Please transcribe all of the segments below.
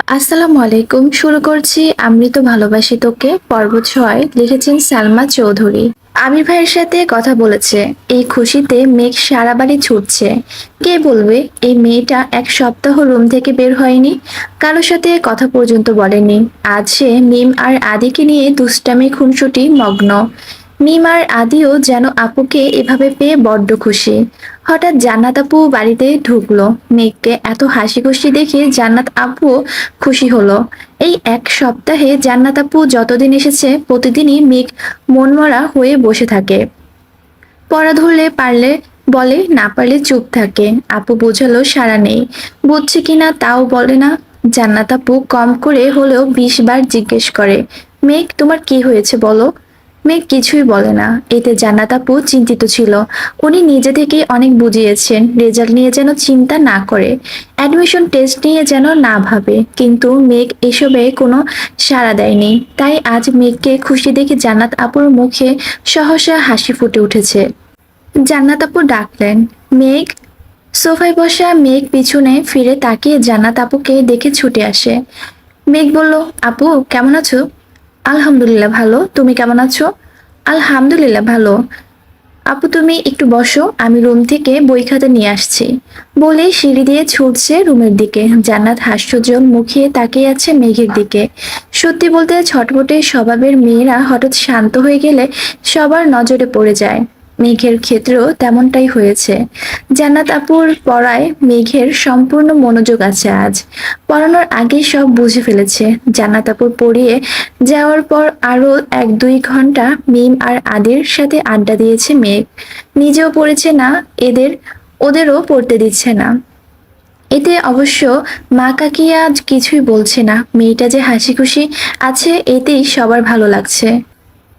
আসসালামু আলাইকুম। শুরু করছি আমি তো ভালোবাসি তোকে পর্ব ৬ লিখেছেন সালমা চৌধুরী। আমির ভাইয়ের সাথে কথা বলেছে। এই খুশিতে মেঘ সারা বাড়ি ছুটছে। কে বলবে এই মেয়েটা এক সপ্তাহ রুম থেকে বের হয়নি, কারোর সাথে কথা পর্যন্ত বলেনি। আজ সে মিম আর আদিকে নিয়ে দুষ্টামি খুনসুটি মগ্ন। মিম আর আদিও যেন আপুকে এভাবে পেয়ে বড্ড খুশি। হঠাৎ জান্নাত আপু বাড়িতে ঢুকলো। মেঘকে এত হাসি খুশি দেখে জান্নাত আপু খুশি হলো। এই এক সপ্তাহে জান্নাত আপু যতদিন এসেছে প্রতিদিনই মেঘ মনমরা হয়ে বসে থাকে। পড়া ধরলে পারলে বলে, না পারলে চুপ থাকে। আপু বোঝালো সাড়া নেই, বুঝছে কিনা তাও বলে না। জান্নাত আপু কম করে হলেও ২০ বার জিজ্ঞেস করে, মেঘ তোমার কি হয়েছে বলো। মেঘ কিছুই বলে না। এতে জান্নাত আপু চিন্তিত ছিল। উনি নিজে থেকেই অনেক বুঝিয়েছেন রেজাল্ট নিয়ে যেন চিন্তা না করে, অ্যাডমিশন টেস্ট নিয়ে যেন না ভাবে, কিন্তু মেঘ এসবে কোনো সাড়া দেয়নি। তাই আজ মেঘকে খুশি দেখে জান্নাত আপুর মুখে সহসা হাসি ফুটে উঠেছে। জান্নাত আপু ডাকলেন, মেঘ। সোফায় বসা মেঘ পিছনে ফিরে তাকিয়ে জান্নাত আপুকে দেখে ছুটে আসে। মেঘ বলল, আপু কেমন আছো? আলহামদুলিল্লাহ ভালো, তুমি কেমন আছো? আলহামদুলিল্লাহ ভালো। আপু তুমি একটু বসো, আমি রুম থেকে বই খাতা নিয়ে আসছি। বলে সিঁড়ি দিয়ে ছুটছে রুমের দিকে। জান্নাত হাস্যজ্জ্বল মুখে তাকিয়ে আছে মেঘের দিকে। সত্যি বলতে ছটপটে স্বভাবের মেয়েরা হঠাৎ শান্ত হয়ে গেলে সবার নজরে পড়ে যায়। মেঘের ক্ষেত্রেও তেমনটাই হয়েছে। জান্নাত আপুর পড়ায় মেঘের সম্পূর্ণ মনোযোগ আছে আজ। পড়ানোর আগেই সব বুঝে ফেলেছে। জান্নাত আপুর পড়িয়ে যাওয়ার পর আরো ১-২ ঘন্টা মিম আর আদির সাথে আড্ডা দিয়েছে মেঘ। নিজেও পড়েছে না, ওদেরও পড়তে দিচ্ছে না। এতে অবশ্য মা কাকিয়া আজ কিছুই বলছে না। মেয়েটা যে হাসি খুশি আছে এতেই সবার ভালো লাগছে।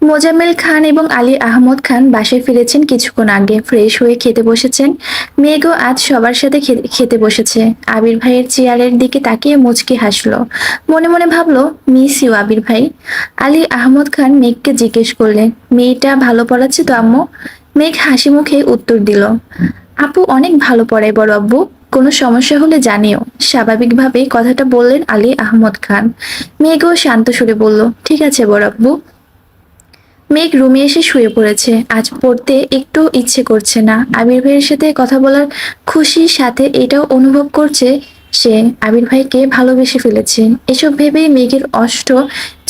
মোজাম্মেল খান এবং আলী আহমদ খান বাসায় ফিরেছেন কিছুক্ষণ আগে। ফ্রেশ হয়ে খেতে বসেছেন। মেঘও আজ সবার সাথে খেতে বসেছে। আবির ভাইয়ের চেয়ারের দিকে তাকিয়ে মুচকি হাসলো। মনে মনে ভাবলো, মিস ইউ আবির ভাই। আলী আহমদ খান মেঘকে জিজ্ঞেস করলেন, মেয়েটা ভালো পড়াচ্ছে তো আম্মু? মেঘ হাসি মুখে উত্তর দিল, আপু অনেক ভালো পড়ায় বড় আব্বু, কোনো সমস্যা হলে জানিও। স্বাভাবিকভাবেই কথাটা বললেন আলী আহমদ খান। মেঘও শান্ত সুরে বলল, ঠিক আছে বড় আব্বু। মেঘ রুমে এসে শুয়ে পড়েছে। আজ পড়তে একটু ইচ্ছে করছে না। আবির ভাইয়ের সাথে কথা বলার খুশির সাথে এটাও অনুভব করছে সে আবির ভাইকে ভালোবেসে ফেলেছে। এসব ভেবেই মেঘের অষ্ট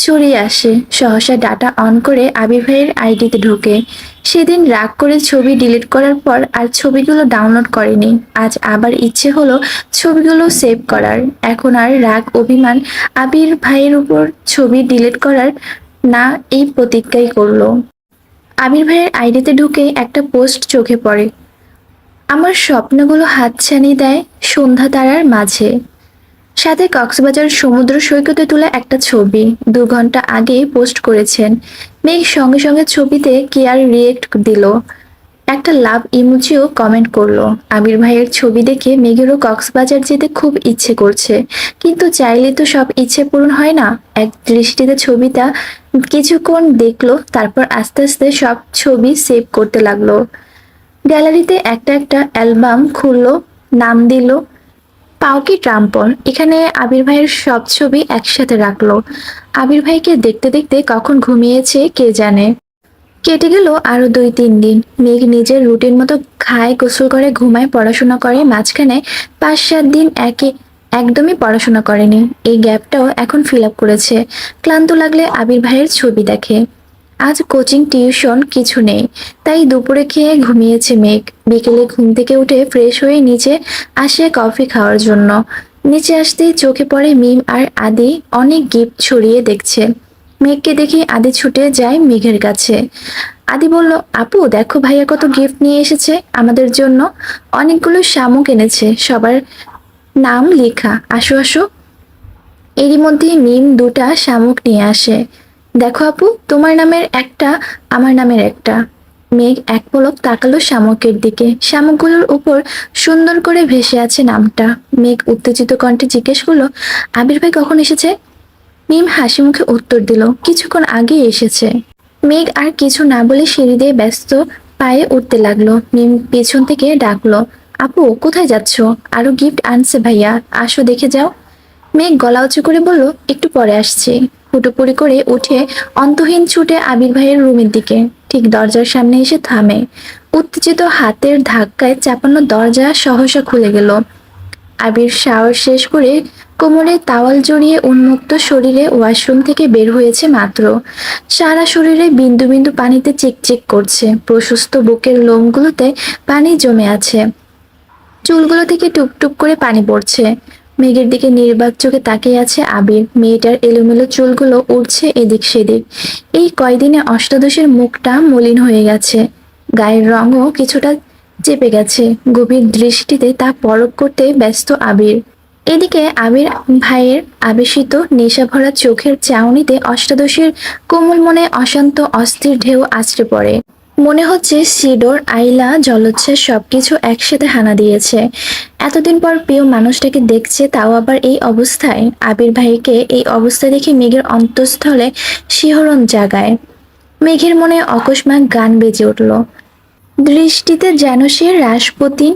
ছড়িয়ে আসে। সহসা ডাটা অন করে আবির ভাইয়ের আইডিতে ঢোকে। সেদিন রাগ করে ছবি ডিলিট করার পর আর ছবিগুলো ডাউনলোড করেনি। আজ আবার ইচ্ছে হলো ছবিগুলো সেভ করার। এখন আর রাগ অভিমান আবির ভাইয়ের উপর ছবি ডিলিট করার না, এই প্রতিজ্ঞাই করলো। আবির ভাইয়ের আইডিতে ঢুকে একটা পোস্ট চোখে পড়ে, আমার স্বপ্নগুলো হাতছানি দেয় সন্ধ্যা তারার মাঝে। সাথে কক্সবাজার সমুদ্র সৈকতে তোলা একটা ছবি। ২ ঘন্টা আগে পোস্ট করেছেন। মেঘ সঙ্গে সঙ্গে ছবিতে কেয়ার রিয়েক্ট দিল। একটা লাভ ইমোজিও কমেন্ট করলো। আবির ভাইয়ের ছবি দেখে মেঘেরও কক্সবাজার যেতে খুব ইচ্ছে করছে, কিন্তু চাইলে তো সব ইচ্ছে পূরণ হয় না। এক দৃষ্টিতে ছবিটা কিছুক্ষণ দেখলো, তারপর আস্তে আস্তে সব ছবি সেভ করতে লাগলো। গ্যালারিতে একটা একটা অ্যালবাম খুললো, নাম দিল পাওকি ট্রাম্পল। এখানে আবির ভাইয়ের সব ছবি একসাথে রাখলো। আবির ভাইকে দেখতে দেখতে কখন ঘুমিয়েছে কে জানে। কেটে গেল আরো ২-৩ দিন। মেঘ নিজের রুটিন মতো খায়, গোসল করে, ঘুমায়, পড়াশোনা করে। মাঝখানে ৫-৭ দিন একদমই পড়াশোনা করেনি। এই গ্যাপটাও এখন ফিল আপ করেছে। ক্লান্ত লাগলে আবির ভাইয়ের ছবি দেখে। আজ কোচিং টিউশন কিছু নেই, তাই দুপুরে খেয়ে ঘুমিয়েছে মেঘ। বিকেলে ঘুম থেকে উঠে ফ্রেশ হয়ে নিচে আসে কফি খাওয়ার জন্য। নিচে আসতেই চোখে পড়ে মিম আর আদি অনেক গিফট ছড়িয়ে দেখছে। মেঘকে দেখে আদি ছুটে যায় মেঘের কাছে। আদি বলল, আপু দেখো ভাইয়া কত গিফট নিয়ে এসেছে আমাদের জন্য। অনেকগুলো শামুক এনেছে, সবার নাম লেখা। আসো আসো। এরই মধ্যে মিম ২টা শামুক নিয়ে আসে। দেখো আপু, তোমার নামের একটা, আমার নামের একটা। মেঘ এক পলক তাকালো শামুকের দিকে। শামুকগুলোর উপর সুন্দর করে ভেসে আছে নামটা। মেঘ উত্তেজিত কণ্ঠে জিজ্ঞেস করলো, আবির ভাই কখন এসেছে? মিম হাসি মুখে উত্তর দিল, কিছুক্ষণ আগেই এসেছে। মেঘ আর কিছু না বলে সিঁড়ি দিয়ে ব্যস্ত পায়ে উঠতে লাগলো। মিম পেছন থেকে ডাকলো, আপু কোথায় যাচ্ছ? আরো গিফট আনছে ভাইয়া, আসো দেখে যাও। মেঘ গলা উঁচু করে বলল, একটু পরে আসছি। হুটোপুরি করে উঠে অন্তহীন ছুটে আবির ভাইয়ের রুমের দিকে। ঠিক দরজার সামনে এসে থামে। উত্তেজিত হাতের ধাক্কায় চাপানো দরজা সহসা খুলে গেল। আবির শাওয়ার শেষ করে কোমরে তাওয়াল জড়িয়ে উন্মুক্ত শরীরে ওয়াশরুম থেকে বের হয়েছে মাত্র। সারা শরীরে বিন্দু বিন্দু পানিতে চিকচিক করছে, প্রশস্ত বুকের লোমগুলোতে পানি জমে আছে, চুলগুলো থেকে টুপটুপ করে পানি পড়ছে। মেঘের দিকে নির্বাক চোখে তাকিয়ে আছে আবির। মেয়েটার এলোমেলো চুলগুলো উড়ছে এদিক সেদিক। এই কয়দিনে অষ্টাদশের মুখটা মলিন হয়ে গেছে, গায়ের রঙও কিছুটা চেপে গেছে। গভীর দৃষ্টিতে তা পরখ করতে ব্যস্ত আবির। এদিকে আবির ভাইয়ের আবেশিত নেশাভরা চোখের চাউনিতে অষ্টাদশের কোমল মনে অশান্ত অস্থির ঢেউ আছড়ে পড়ে। মনে হচ্ছে সিডোর, আইলা, জলোচ্ছ্বাস সবকিছু একসাথে হানা দিয়েছে। এতদিন পর প্রিয় মানুষটাকে দেখছে, তাও আবার এই অবস্থায়। আবির ভাইকে এই অবস্থা দেখে মেঘের অন্তঃস্থলে শিহরণ জাগায়। মেঘের মনে অকস্মাৎ গান বেজে উঠল। দৃষ্টিতে যেন সে রাসপুতিন,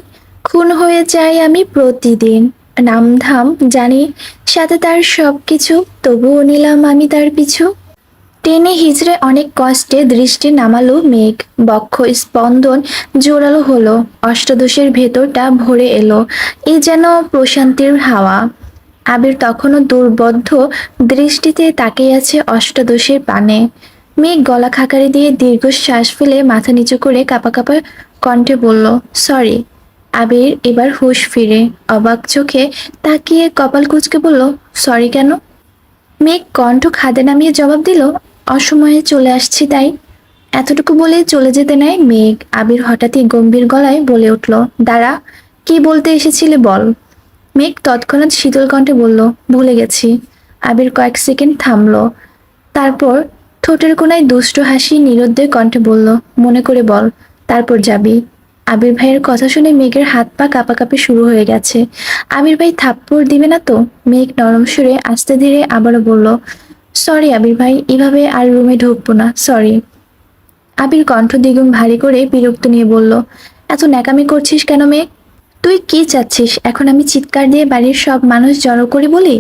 খুন হয়ে যাই আমি প্রতিদিন। নামধাম জানি সাথে তার সবকিছু, তবুও নিলাম আমি তার পিছু। টেনে হিজড়ে অনেক কষ্টে দৃষ্টি নামালো মেঘ। বক্ষ স্পন্দন জোরালো হলো, অষ্টাদশের ভেতরটা ভরে এলো। এ যেন প্রশান্তির হাওয়া। আবির তখনও দুর্বদ্ধ দৃষ্টিতে তাকিয়ে আছে অষ্টাদশের পানে। মেঘ গলা খাকারি দিয়ে দীর্ঘশ্বাস ফেলে মাথা নিচু করে কাঁপা কাঁপা কণ্ঠে বলল, সরি। আবির এবার হুঁশ ফিরে অবাক চোখে তাকিয়ে কপাল কুঁচকে বলল, সরি কেন? মেঘ কণ্ঠ খাদে নামিয়ে জবাব দিল, অসময়ে চলে আসছি তাই। এতটুকু বলে চলে যেতে নেয় মেঘ। আবির হঠাৎই গম্ভীর গলায় বলে উঠল, দাঁড়া, কি বলতে এসেছিলে বল। মেঘ তৎক্ষণাৎ শীতল কণ্ঠে বলল, ভুলে গেছি। আবির কয়েক সেকেন্ড থামলো, তারপর ঠোঁটের কোণায় দুষ্ট হাসি নিরুদ্দেশ কণ্ঠে বলল, মনে করে বল, তারপর যাবি। আবির ভাইয়ের কথা শুনে মেঘের হাত পা কাঁপাকাঁপি শুরু হয়ে গেছে। আবির ভাই থাপ্পড় দিবে না তো? মেঘ নরম সুরে আস্তে ধীরে আবারও বলল, সরি আবির ভাই, এভাবে আর রুমে ঢুকবো না, সরি। আবির কণ্ঠ দ্বিগুণ ভারী করে বিরক্ত নিয়ে বলল, এত ন্যাকামি করছিস কেন মেঘ? তুই কি চাচ্ছিস এখন আমি চিৎকার দিয়ে বাড়ির সব মানুষ জড়ো করে বলি?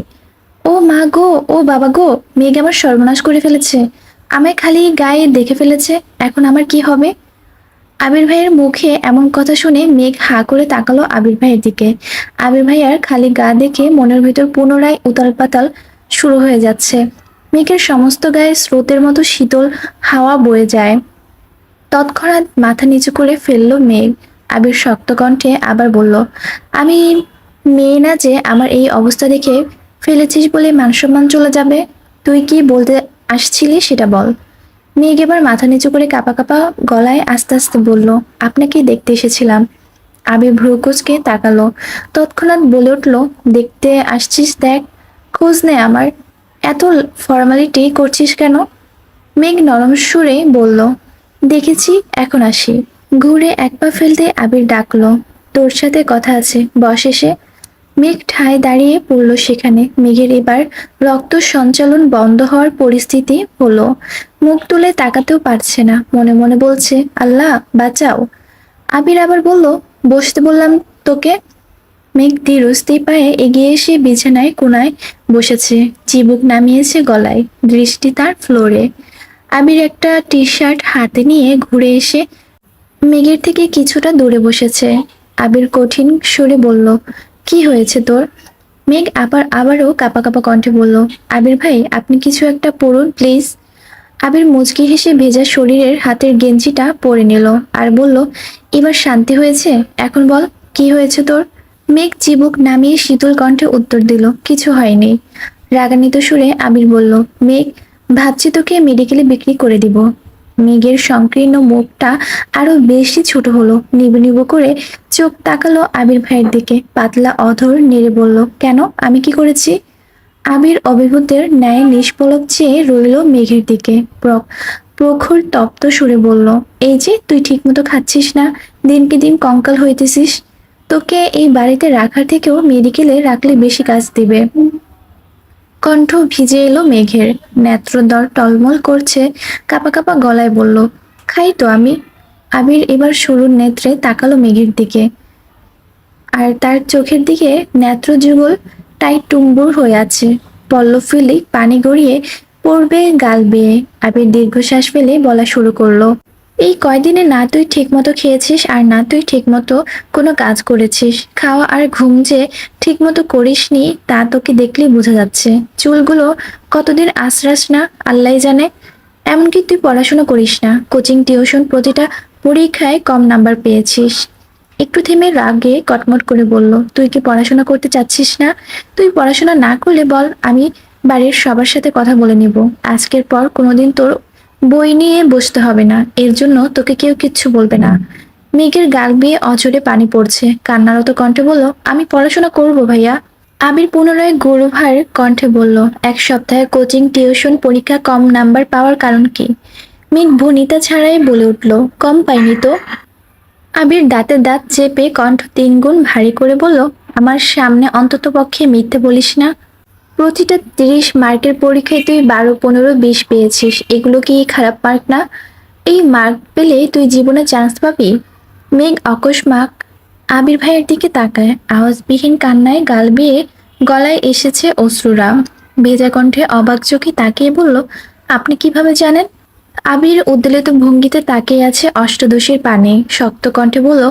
ও মা গো, ও বাবা গো, মেঘ আমার সর্বনাশ করে ফেলেছে। আমায় খালি গায়ে দেখে ফেলেছে, এখন আমার কি হবে? আবির ভাইয়ের মুখে এমন কথা শুনে মেঘ হাঁ করে তাকালো আবির ভাইয়ের দিকে। আবির ভাইয়ার খালি গা দেখে মনের ভিতর পুনরায় উতাল পাতাল শুরু হয়ে যাচ্ছে। মেঘের সমস্ত গায়ে স্রোতের মতো শীতল হাওয়া বয়ে যায়। তৎক্ষণাৎ মাথা নিচু করে ফেললো মেঘ। আবির শক্ত কণ্ঠে আবার বলল, আমি মেয়ে না যে আমার এই অবস্থা দেখে ফেলেছিস বলে মানসম্মান চলে যাবে? তুই কি বলতে আসছিলি সেটা বল। মেঘ এবার মাথা নিচু করে কাঁপা কাঁপা গলায় আস্তে আস্তে বলল, আপনাকেই দেখতে এসেছিলাম। আবির ভ্রু কুঁচকে তাকালো, তৎক্ষণাৎ বলে উঠল, দেখতে আসছিস দেখ, খোঁজ নে আমার। এত ফর্মালিটি করছিস কেন? মেঘ নরম সুরে বলল, দেখেছি, এখন আসি। ঘুরে এক পা ফেলতে আবির ডাকলো, তোর সাথে কথা আছে, বস এসে। মেঘ ঠায় দাঁড়িয়ে পড়ল সেখানে। মেঘের এবার রক্ত সঞ্চালন বন্ধ হওয়ার পরিস্থিতি হলো। মুখ তুলে তাকাতেও পারছে না, মনে মনে বলছে, আল্লাহ বাঁচাও। আবির আবার বলল, বসতে বললাম তোকে। মেঘ ধীরস্থির পায়ে এগিয়ে এসে বিছানায় কোনায় বসেছে, চিবুক নামিয়েছে গলায়, দৃষ্টি তার ফ্লোরে। আবির একটা টি শার্ট হাতে নিয়ে ঘুরে এসে মেঘের থেকে কিছুটা দূরে বসেছে। আবির কঠিন সুরে বলল, কি হয়েছে তোর? মেঘ আবারও কাঁপা কাঁপা কণ্ঠে বলল, আবির ভাই আপনি কিছু একটা পরুন প্লিজ। আবির মুচকি হেসে ভেজা শরীরের হাতের গেঞ্জিটা পরে নিল আর বলল, এবার শান্তি হয়েছে, এখন বল কি হয়েছে তোর। মেঘ চিবুক নামিয়ে শীতল কণ্ঠে উত্তর দিল, কিছু হয়নি। রাগান্বিত সুরে আবির বলল, মেঘ ভাবছি তোকে মেডিকেলে বিক্রি করে দিব। মেঘের সংকীর্ণ মুখটা আরো বেশি ছোট হলো, নিবু নিবু করে চোখ তাকালো আবির ভাইয়ের দিকে, পাতলা অধর নেড়ে বলল, কেন, আমি কি করেছি? আবির অভিভূতের ন্যায় নিষ্পলক চেয়ে রইল মেঘের দিকে। প্রখর তপ্ত সুরে বলল, এই যে তুই ঠিকমতো খাচ্ছিস না, দিনকে দিন কঙ্কাল হইতেছিস। তোকে এই বাড়িতে রাখার থেকেও মেডিকেলে রাখলে বেশি কাজ দিবে। কণ্ঠ ভিজে এলো মেঘের, নেত্রদ্বর টলমল করছে, কাঁপা কাঁপা গলায় বলল, খাই তো আমি। আবির এবার সরুর নেত্রে তাকালো মেঘের দিকে, আর তার চোখের দিকে নেত্র যুগল টাই টুম্বুর হয়ে আছে। পল্লব ফেলে পানি গড়িয়ে পড়বে গাল বেয়ে। আবির দীর্ঘশ্বাস ফেলে বলা শুরু করলো, এই কয়দিনে না তুই ঠিকমতো খেয়েছিস আর না তুই ঠিকমতো কোনো কাজ করেছিস। খাওয়া আর ঘুম যে ঠিকমতো করিসনি তা তোকে দেখলেই বোঝা যাচ্ছে। চুলগুলো কতদিন আশ্রাস না আল্লাহই জানে। এমনকি তুই পড়াশোনা করিস না, কোচিং টিউশন প্রতিটা পরীক্ষায় কম নাম্বার পেয়েছিস। একটু থেমে রাগে কটমট করে বলল, তুই কি পড়াশোনা করতে চাচ্ছিস না? তুই পড়াশোনা না করলে বল, আমি বাড়ির সবার সাথে কথা বলে নিব। আজকের পর কোনোদিন তোর বই নিয়ে বসতে হবে না, এর জন্য তোকে কেউ কিচ্ছু বলবে না। মেঘের গাল বেয়ে অঝরে পানি পড়ছে, কান্নারত কণ্ঠে বলল, আমি পড়াশোনা করব ভাইয়া। আবির পুনরায় গৌরভার কণ্ঠে বলল, এক সপ্তাহে কোচিং টিউশন পরীক্ষা কম নাম্বার পাওয়ার কারণ কি? মেঘ ভনিতা ছাড়াই বলে উঠল, কম পাইনি তো। আবির দাঁতে দাঁত চেপে কণ্ঠ তিনগুণ ভারী করে বলল, আমার সামনে অন্তত পক্ষে মিথ্যে বলিস না। প্রতিটা 30 মার্কের পরীক্ষায় তুই 12, 15, 20 পেয়েছিস, এগুলো কি খারাপ মার্ক না? এই মার্ক পেলে তুই জীবনে চান্স পাবি? মেঘ অকস্মাৎ আবির ভাইয়ের দিকে তাকায়, আওয়াজবিহীন কান্নায় গাল বেয়ে গলায় এসেছে অশ্রুরা। ভেজা কণ্ঠে অবাক চোখে তাকিয়ে বলল, আপনি কিভাবে জানেন? আবির উদ্বেলিত ভঙ্গিতে তাকিয়ে আছে অষ্টদশীর পানে, শক্ত কণ্ঠে বলল,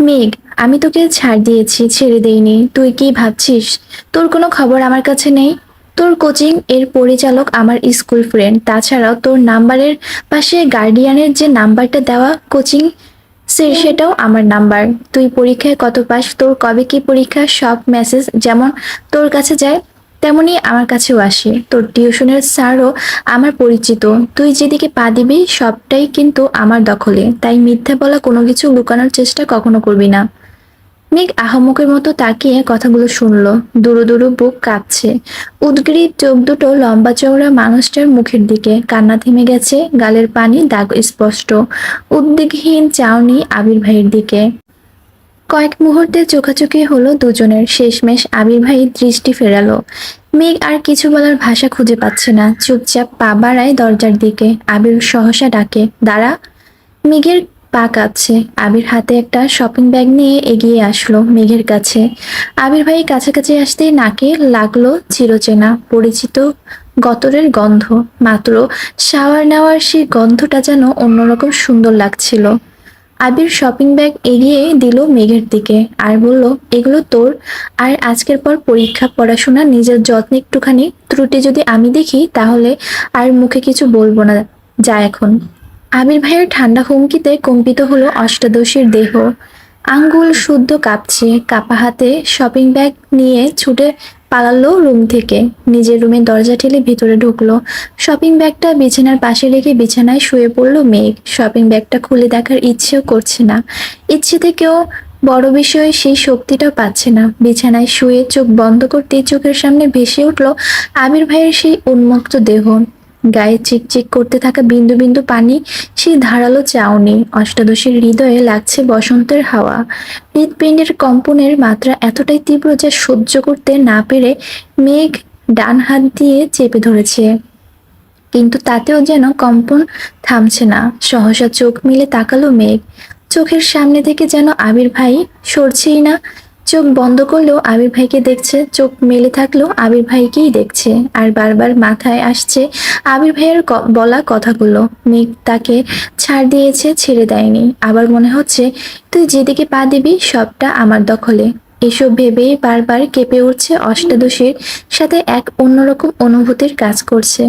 মেঘ, আমি তোকে ছাড় দিয়েছি, ছেড়ে দেইনি। তুই কি ভাবছিস তোর কোনো খবর আমার কাছে নেই? তোর কোচিং এর পরিচালক আমার স্কুল ফ্রেন্ড। তাছাড়াও তোর নাম্বারের পাশে গার্ডিয়ানের যে নাম্বারটা দেওয়া কোচিং সেটাও আমার নাম্বার। তুই পরীক্ষায় কত পাস, তোর কবে কি পরীক্ষা, সব মেসেজ যেমন তোর কাছে যায় তেমনি আমার কাছেও আসে। তোর টিউশনের স্যারও আমার পরিচিত। তুই যেদিকে পা দিবি সবটাই কিন্তু আমার দখলে, তাই মিথ্যা বলা কোনো কিছু লুকানোর চেষ্টা কখনো করবি না। মেঘ আহাম্মকের মতো তাকিয়ে কথাগুলো শুনল, দুরু দুরু বুক কাঁপছে। উদগ্রীব চোখ দুটো লম্বা চওড়া মানুষটার মুখের দিকে, কান্না থেমে গেছে, গালের পানি দাগ স্পষ্ট। উদ্বেগহীন চাউনি আবির ভাইয়ের দিকে। কয়েক মুহূর্তে চোখাচোখি হলো দুজনের, শেষমেশ আবির ভাই দৃষ্টি ফেরালো। মেঘ আর কিছু বলার ভাষা খুঁজে পাচ্ছে না, চুপচাপ পা বাড়ায় দরজার দিকে। আবির সহসা ডাকে, দাঁড়া। মেঘের পা কাঁপছে। আবির হাতে একটা শপিং ব্যাগ নিয়ে এগিয়ে আসলো মেঘের কাছে। আবির ভাই কাছাকাছি আসতেই নাকে লাগলো চিরচেনা পরিচিত গতরের গন্ধ। মাত্র শাওয়ার নেওয়ার সেই গন্ধটা যেন অন্যরকম সুন্দর লাগছিল। আবির শপিং ব্যাগ এগিয়ে দিল মেঘের দিকে আর বলল, এগুলো তোর। আর আজকের পর পরীক্ষা, পড়াশোনা, নিজের যত্ন, একটুখানি ত্রুটি যদি আমি দেখি তাহলে আর মুখে কিছু বলবো না, যা এখন। আবির ভাইয়ের ঠান্ডা হুমকিতে কম্পিত হলো অষ্টাদশীর দেহ। আঙ্গুল শুদ্ধ কাঁপছে, কাপা হাতে শপিং ব্যাগ নিয়ে ছুটে পালালো রুম থেকে। নিজের রুমে দরজা ঠেলে ভিতরে ঢুকলো। শপিং ব্যাগটা বিছানার পাশে রেখে বিছানায় শুয়ে পড়লো মেঘ। শপিং ব্যাগটা খুলে দেখার ইচ্ছেও করছে না, ইচ্ছে থেকেও বড় বিষয়ে সেই শক্তিটাও পাচ্ছে না। বিছানায় শুয়ে চোখ বন্ধ করতেই চোখের সামনে ভেসে উঠল আবির ভাইয়ের সেই উন্মুক্ত দেহ, গায়ে চিকচিক করতে থাকা বিন্দু বিন্দু পানি, সেই ধারালো চাউনি। অষ্টাদশীর হৃদয়ে লাগছে বসন্তের হাওয়া। হৃৎপিণ্ডের কম্পনের মাত্রা এতটাই তীব্র যা সহ্য করতে না পেরে মেঘ ডান হাত দিয়ে চেপে ধরেছে, কিন্তু তাতেও যেন কম্পন থামছে না। সহসা চোখ মিলে তাকালো মেঘ। চোখের সামনে থেকে যেন আবির ভাই সরছেই না। চোখ বন্ধ করলেও আবির ভাইকে দেখছে, চোখ মেলে থাকলেও আবির ভাইকেই দেখছে। আর বারবার মাথায় আসছে আবির ভাইয়ের বলা কথাগুলো, মেঘ তাকে ছাড় দিয়েছে, ছেড়ে দেয়নি। আবার মনে হচ্ছে তুই যেদিকে পা দিবি সবটা আমার দখলে। এসব ভেবেই বারবার কেঁপে উঠছে অষ্টাদশীর, সাথে এক অন্যরকম অনুভূতির কাজ করছে।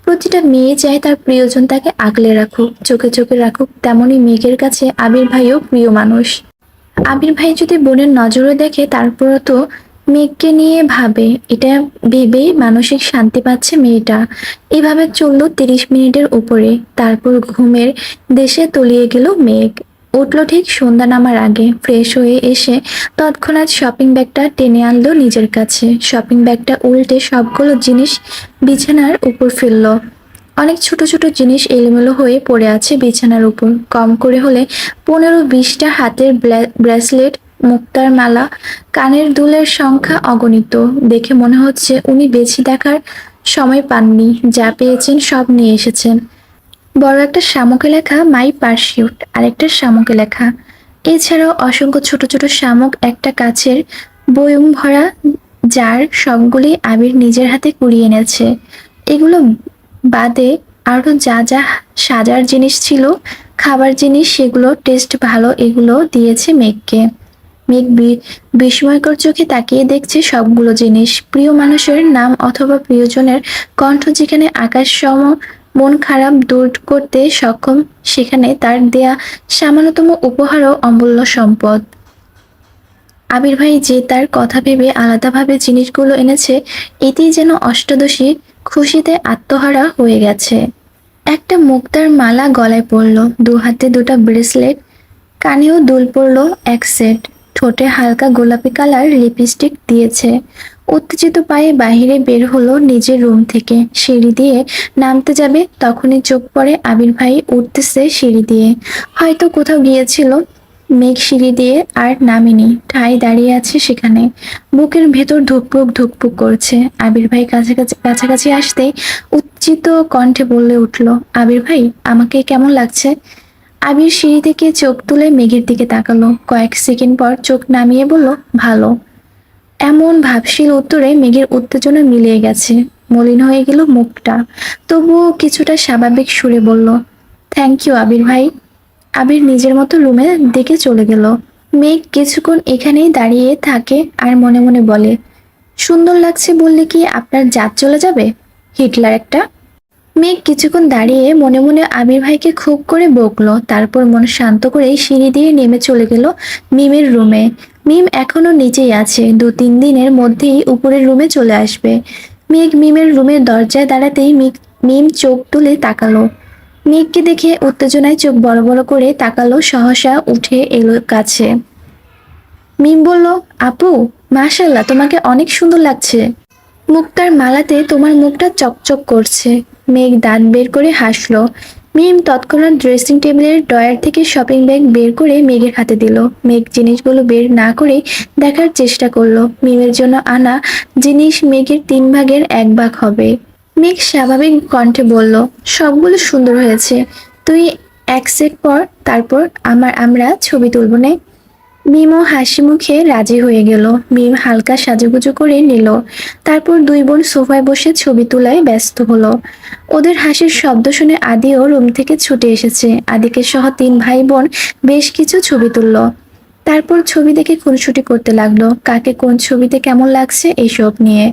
প্রতিটা মেয়ে চায় তার প্রিয়জন তাকে আগলে রাখুক, চোখে চোখে রাখুক। তেমনি মেঘের কাছে আবির ভাইও প্রিয় মানুষ। আবির ভাই যদি বোনের নজরে দেখে তারপরও তো মেঘকে নিয়ে ভাবে, এটা ভেবেই মানসিক শান্তি পাচ্ছে মেয়েটা। এভাবে চললো 30 মিনিটের উপরে, তারপর ঘুমের দেশে তলিয়ে গেল মেঘ। উঠল ঠিক সন্ধ্যা নামার আগে, ফ্রেশ হয়ে এসে তৎক্ষণাৎ শপিং ব্যাগটা টেনে আনলো নিজের কাছে। শপিং ব্যাগটা উল্টে সবগুলো জিনিস বিছানার উপর ফেললো। অনেক ছোট ছোট জিনিস এলোমেলো হয়ে পড়ে আছে বিছানার উপর, কম করে হলে 15-20টা হাতের ব্রেসলেট, মুক্তার মালা, কানের দুলের সংখ্যা অগণিত। দেখে মনে হচ্ছে উনি বেশি দেখার সময় পাননি, যা পেয়েছেন সব নিয়ে এসেছেন। বড় একটা শামুকে লেখা মাই পারসিউট, আর একটা শামুকে লেখা। এছাড়াও অসংখ্য ছোট ছোট শামুক, একটা কাচের বয়ম ভরা যার সবগুলি আবির নিজের হাতে কুড়িয়ে এনেছে। এগুলো বাদে আরো যা যা সাজার জিনিস ছিল, খাবার জিনিস, সেগুলো টেস্ট ভালো, এগুলো দিয়েছে মেঘকে। মেঘ বিস্ময়কর চোখে তাকিয়ে দেখছে সবগুলো জিনিস। প্রিয় মানুষের নাম অথবা প্রিয়জনের কণ্ঠ যেখানে আকাশ সম মন খারাপ দূর করতে সক্ষম, সেখানে তার দেয়া সামান্যতম উপহারও অমূল্য সম্পদ। আবির ভাই যে তার কথা ভেবে আলাদাভাবে জিনিসগুলো এনেছে, এতেই যেন অষ্টাদশী খুশিতে আত্মহারা হয়ে গেছে। একটা মুক্তার মালা গলায় পরলো, দু হাতে দুটো ব্রেসলেট, কানেও দুল পরলো এক সেট, ঠোঁটে হালকা গোলাপি কালার লিপস্টিক দিয়েছে। উত্তেজিত পায়ে বাহিরে বের হলো নিজের রুম থেকে। সিঁড়ি দিয়ে নামতে যাবে, তখনই চোখ পড়ে আবির ভাই উঠতেছে সিঁড়ি দিয়ে। হয়তো কোথাও গিয়েছিল। মেঘ সিঁড়ি দিয়ে আর নামেনি, ঠায় দাঁড়িয়ে আছে সেখানে। বুকের ভেতর ধুকপুক ধুকপুক করছে। আবির ভাই কাছাকাছি কাছাকাছি আসতেই উচ্চিত কণ্ঠে বলে উঠল, আবির ভাই, আমাকে কেমন লাগছে? আবির সিঁড়ি থেকে চোখ তুলে মেঘের দিকে তাকালো। কয়েক সেকেন্ড পর চোখ নামিয়ে বলল, ভালো। এমন ভাবশীল উত্তরে মেঘের উত্তেজনা মিলিয়ে গেছে, মলিন হয়ে গেল মুখটা। তবুও কিছুটা স্বাভাবিক সুরে বলল, থ্যাংক ইউ আবির ভাই। আবির নিজের মতো রুমে দিকে চলে গেল। মেঘ কিছুক্ষণ এখানেই দাঁড়িয়ে থাকে আর মনে মনে বলে, সুন্দর লাগছে বললে কি আপনার জাত চলে যাবে, হিটলার একটা। মেঘ কিছুক্ষণ দাঁড়িয়ে মনে মনে আবির ভাইকে খুব করে বকলো, তারপর মন শান্ত করে সিঁড়ি দিয়ে নেমে চলে গেল মিমের রুমে। মিম এখনো নিচেই আছে, 2-3 দিনের মধ্যেই উপরের রুমে চলে আসবে। মেঘ মিমের রুমের দরজায় দাঁড়াতেই মিম চোখ তুলে তাকালো। মেঘকে দেখে উত্তেজনায় চোখ বড় বড় করে তাকালো, সহসা উঠে এলো কাছে। মিম বলল, আপু, মাশাআল্লাহ, তোমাকে অনেক সুন্দর লাগছে। মুক্তার মালাতে তোমার মুখটা চকচক করছে। মেঘ দাঁত বের করে হাসলো। মিম তৎক্ষণাৎ ড্রেসিং টেবিলের ড্রয়ার থেকে শপিং ব্যাগ বের করে মেঘের হাতে দিল। মেঘ জিনিসগুলো বের না করে দেখার চেষ্টা করলো। মিমের জন্য আনা জিনিস মেঘের 3 ভাগের 1 ভাগ হবে। মেঘ স্বাভাবিক কণ্ঠে বলল, সবগুলো সুন্দর হয়েছে। তুই এক সেট পর, তারপর আমরা ছবি তুলব নে। মিমও হাসি মুখে রাজি হয়ে গেল। মিম হালকা সাজুগুজু করে নিল। তারপর দুই বোন সোফায় বসে ছবি তোলায় ব্যস্ত হলো। ওদের হাসির শব্দ শুনে আদিও রুম থেকে ছুটে এসেছে। আদিকে সহ 3 ভাই বোন বেশ কিছু ছবি তুলল। তারপর ছবি দেখে খুনসুটি করতে লাগলো, কাকে কোন ছবিতে কেমন লাগছে এইসব নিয়ে।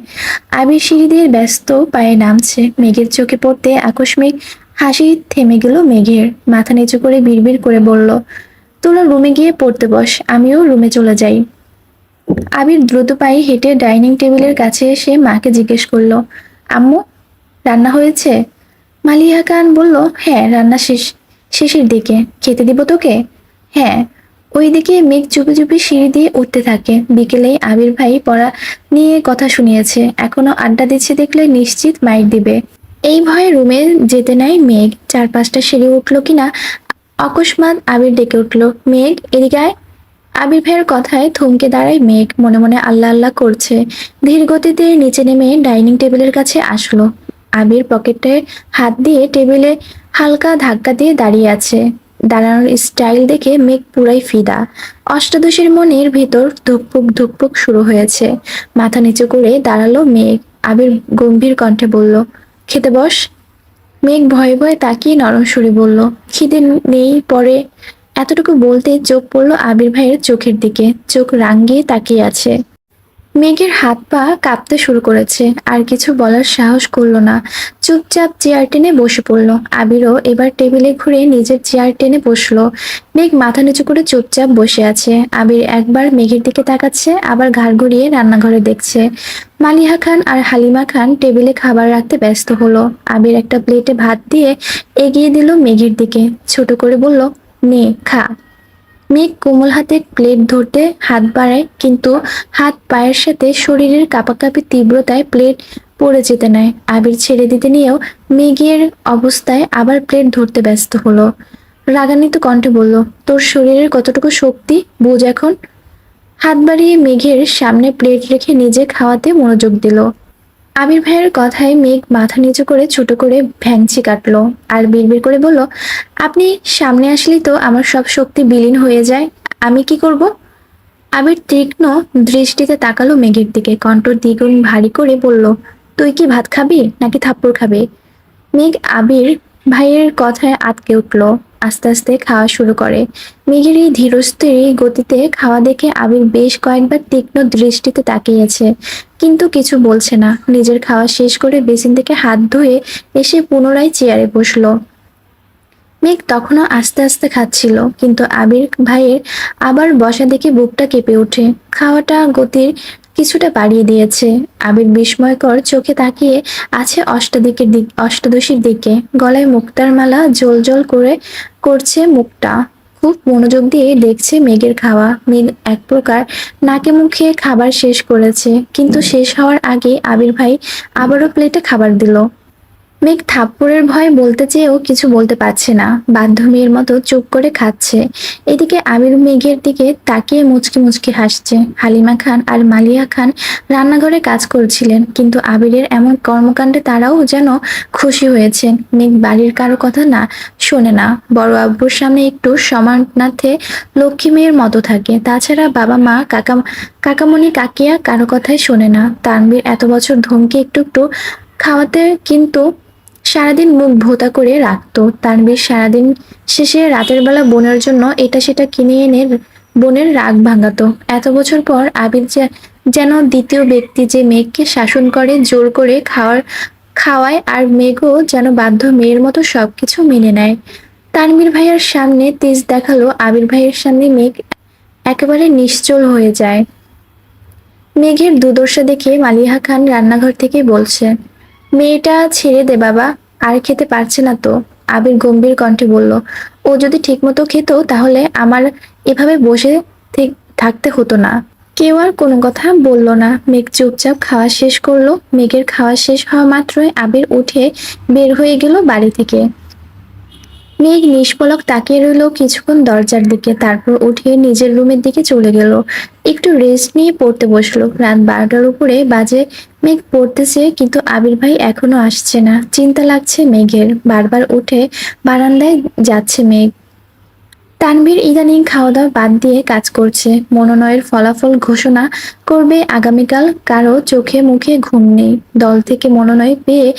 আবির সিঁড়ি দিয়ে ব্যস্ত পায়ে নামছে। মেঘের চোখে পড়তে আকস্মিক হাসি থেমে গেল মেঘের। মাথা নিচু করে বিড়বিড় করে বলল, তোরা রুমে গিয়ে পড়তে বস, আমিও রুমে চলে যাই। আবির দ্রুত পায়ে হেঁটে ডাইনিং টেবিলের কাছে এসে মাকে জিজ্ঞেস করলো, আম্মু, রান্না হয়েছে? মালিহা খান বলল, হ্যাঁ, রান্না শেষের দিকে। খেতে দিব তোকে? হ্যাঁ। ওইদিকে মেঘ চুপি চুপি সিঁড়ি দিয়ে উঠতে থাকে। বিকেলেই আবির ভাই পড়া নিয়ে কথা শুনিয়েছে, এখনো আড্ডা দিচ্ছে দেখলে নিশ্চিত মাইর দিবে। এই ভয়ে রুমে যেতে নাই মেঘ। 4-5টা সিঁড়ি উঠলো কিনা অকস্মাৎ আবির ডেকে উঠল, মেঘ, এদিকে আয়। আবির ভাইয়ের কথায় থমকে দাঁড়ায় মেঘ, মনে মনে আল্লাহ আল্লাহ করছে। ধীর গতিতে নিচে নেমে ডাইনিং টেবিলের কাছে আসলো। আবির পকেটে হাত দিয়ে টেবিলে হালকা ধাক্কা দিয়ে দাঁড়িয়ে আছে। দাঁড়ানোর স্টাইল দেখে মেঘ পুরাই ফিদা। অষ্টাদশীর মনের ভিতর ধুকপুক ধুকপুক শুরু হয়েছে। মাথা নিচু করে দাঁড়ালো মেঘ। আবির গম্ভীর কণ্ঠে বলল, খেতে বস। মেঘ ভয়ে ভয়ে তাকিয়ে নরম সুরে বলল, খিদে নেই পরে। এতটুকু বলতে চোখ পড়ল আবির ভাইয়ের চোখের দিকে। চোখ রাঙিয়ে তাকিয়ে আছে। মেঘের হাত পা কাঁপতে শুরু করেছে, আর কিছু বলার সাহস করলো না। চুপচাপ চেয়ার টেনে বসে পড়লো। আবিরও এবার টেবিলে ঘুরে নিজের চেয়ার টেনে বসলো। মেঘ মাথা নিচু করে চুপচাপ বসে আছে। আবির একবার মেঘের দিকে তাকাচ্ছে, আবার ঘাড় ঘুরিয়ে রান্নাঘরে দেখছে। মালিহা খান আর হালিমা খান টেবিলে খাবার রাখতে ব্যস্ত হলো। আবির একটা প্লেটে ভাত দিয়ে এগিয়ে দিল মেঘের দিকে, ছোট করে বলল, নে খা। মেঘ কোমল হাতে প্লেট ধরতে হাত বাড়ায়, কিন্তু হাত পায়ের সাথে শরীরের কাঁপাকাঁপি তীব্রতায় প্লেট পড়ে যেতে নেয়। আবির ছেড়ে দিতে নিয়েও মেঘের অবস্থায় আবার প্লেট ধরতে ব্যস্ত হলো। রাগান্বিত কণ্ঠে বলল, তোর শরীরের কতটুকু শক্তি বুঝ এখন। হাত বাড়িয়ে মেঘের সামনে প্লেট রেখে নিজে খাওয়াতে মনোযোগ দিল। আবির ভাইয়ের কথায় মেঘ মাথা নিচু করে ছোট করে ভ্যাংচি কাটলো আর বিড়বিড় করে বলল, আপনি সামনে আসলেই তো আমার সব শক্তি বিলীন হয়ে যায়, আমি কি করব? আবির তীক্ষ্ণ দৃষ্টিতে তাকালো মেঘের দিকে, কণ্ঠ দ্বিগুণ ভারী করে বলল, তুই কি ভাত খাবি নাকি থাপ্পড় খাবি? মেঘ আবির ভাইয়ের কথায় আটকে উঠল, আস্তে আস্তে খাওয়া শুরু করে। মেঘের এই ধীরস্থির গতিতে খাওয়া দেখে আবির বেশ কয়েকবার তীক্ষ্ণ দৃষ্টিতে তাকিয়েছে, কিন্তু কিছু বলছে না। নিজের খাওয়া শেষ করে বেসিন থেকে হাত ধুয়ে এসে পুনরায় চেয়ারে বসলো। মেঘ তখনও আস্তে আস্তে খাচ্ছিল, কিন্তু আবির ভাইয়ের আবার বসা দেখে বুকটা কেঁপে ওঠে। খাওয়াটা গতির কিছুটা বাড়িয়ে দিয়েছে। আবির বিস্ময়কর চোখে তাকিয়ে আছে অষ্টাদশীর দিকে। গলায় মুক্তার মালা জল জল করে করছে মুখটা। খুব মনোযোগ দিয়ে দেখছে মেঘের খাওয়া। মেঘ এক প্রকার নাকে মুখে খাবার শেষ করেছে, কিন্তু শেষ হওয়ার আগে আবির ভাই আবারও প্লেটে খাবার দিল। মেঘ থাপ্পড়ের ভয়ে বলতে চেয়েও কিছু বলতে পারছে না, বাধ্য মেয়ের মতো চুপ করে খাচ্ছে। এদিকে আবির মেঘের দিকে তাকিয়ে মুচকি মুচকি হাসছে। হালিমা খান আর মালিয়া খান রান্নাঘরে কাজ করছিলেন, কিন্তু আবিরের এমন কর্মকাণ্ডে তারাও যেন খুশি হয়েছেন। মেঘ বাড়ির কারো কথা না শোনে না, বড় আব্বুর সামনে একটু সমানার্থে লক্ষ্মী মেয়ের মতো থাকে। তাছাড়া বাবা মা কাকামণি কাকিয়া কারো কথাই শোনে না। তানভীর এত বছর ধমকে একটু একটু খাওয়াতে, কিন্তু সারাদিন মুখ ভোঁতা করে রাখতো। তানভীর সারাদিন শেষে রাতের বেলা বোনের জন্য এটা সেটা কিনে এনে বোনের রাগ ভাঙাতো। এত বছর পর আবির যেন দ্বিতীয় ব্যক্তি, যে মেঘকে শাসন করে, জোর করে খাওয়ায়, আর মেঘও যেন বাধ্য মেয়ের মতো সবকিছু মেনে নেয়। তানভীর ভাইয়ার সামনে তেজ দেখালো, আবির ভাইয়ের সামনে মেঘ একেবারে নিশ্চল হয়ে যায়। মেঘের দুর্দশা দেখে মালিহা খান রান্নাঘর থেকে বলছে, মেয়েটা ছেড়ে দে বাবা, আর খেতে পারছে না তো। আবির গম্ভীর কণ্ঠে বলল, ও যদি ঠিকমতো খেত তাহলে আমার এভাবে বসে থাকতে হতো না। কেউ আর কোনো কথা বলল না। মেঘ চুপচাপ খাওয়া শেষ করলো। মেঘের খাওয়া শেষ হওয়া মাত্রই আবির উঠে বের হয়ে গেল বাড়ি থেকে। মেঘ নিষ্পলক তাকিয়ে রইল কিছুক্ষণ দরজার দিকে, তারপর উঠে নিজের রুমের দিকে চলে গেল। একটু রেস্ট নিয়ে পড়তে বসলো। রাত 12টার উপরে বাজে। মেঘ পড়তেছে, কিন্তু আবির ভাই এখনো আসছে না। চিন্তা লাগছে মেঘের। বারবার উঠে বারান্দায় যাচ্ছে মেঘ। তানভীর ইদানিং খাওয়া দাওয়া বাদ দিয়ে কাজ করছে। মনোনয়নের ফলাফল ঘোষণা করবে আগামীকাল। কারো চোখে মুখে ঘুম নেই। দল থেকে মনোনয়ন পেয়ে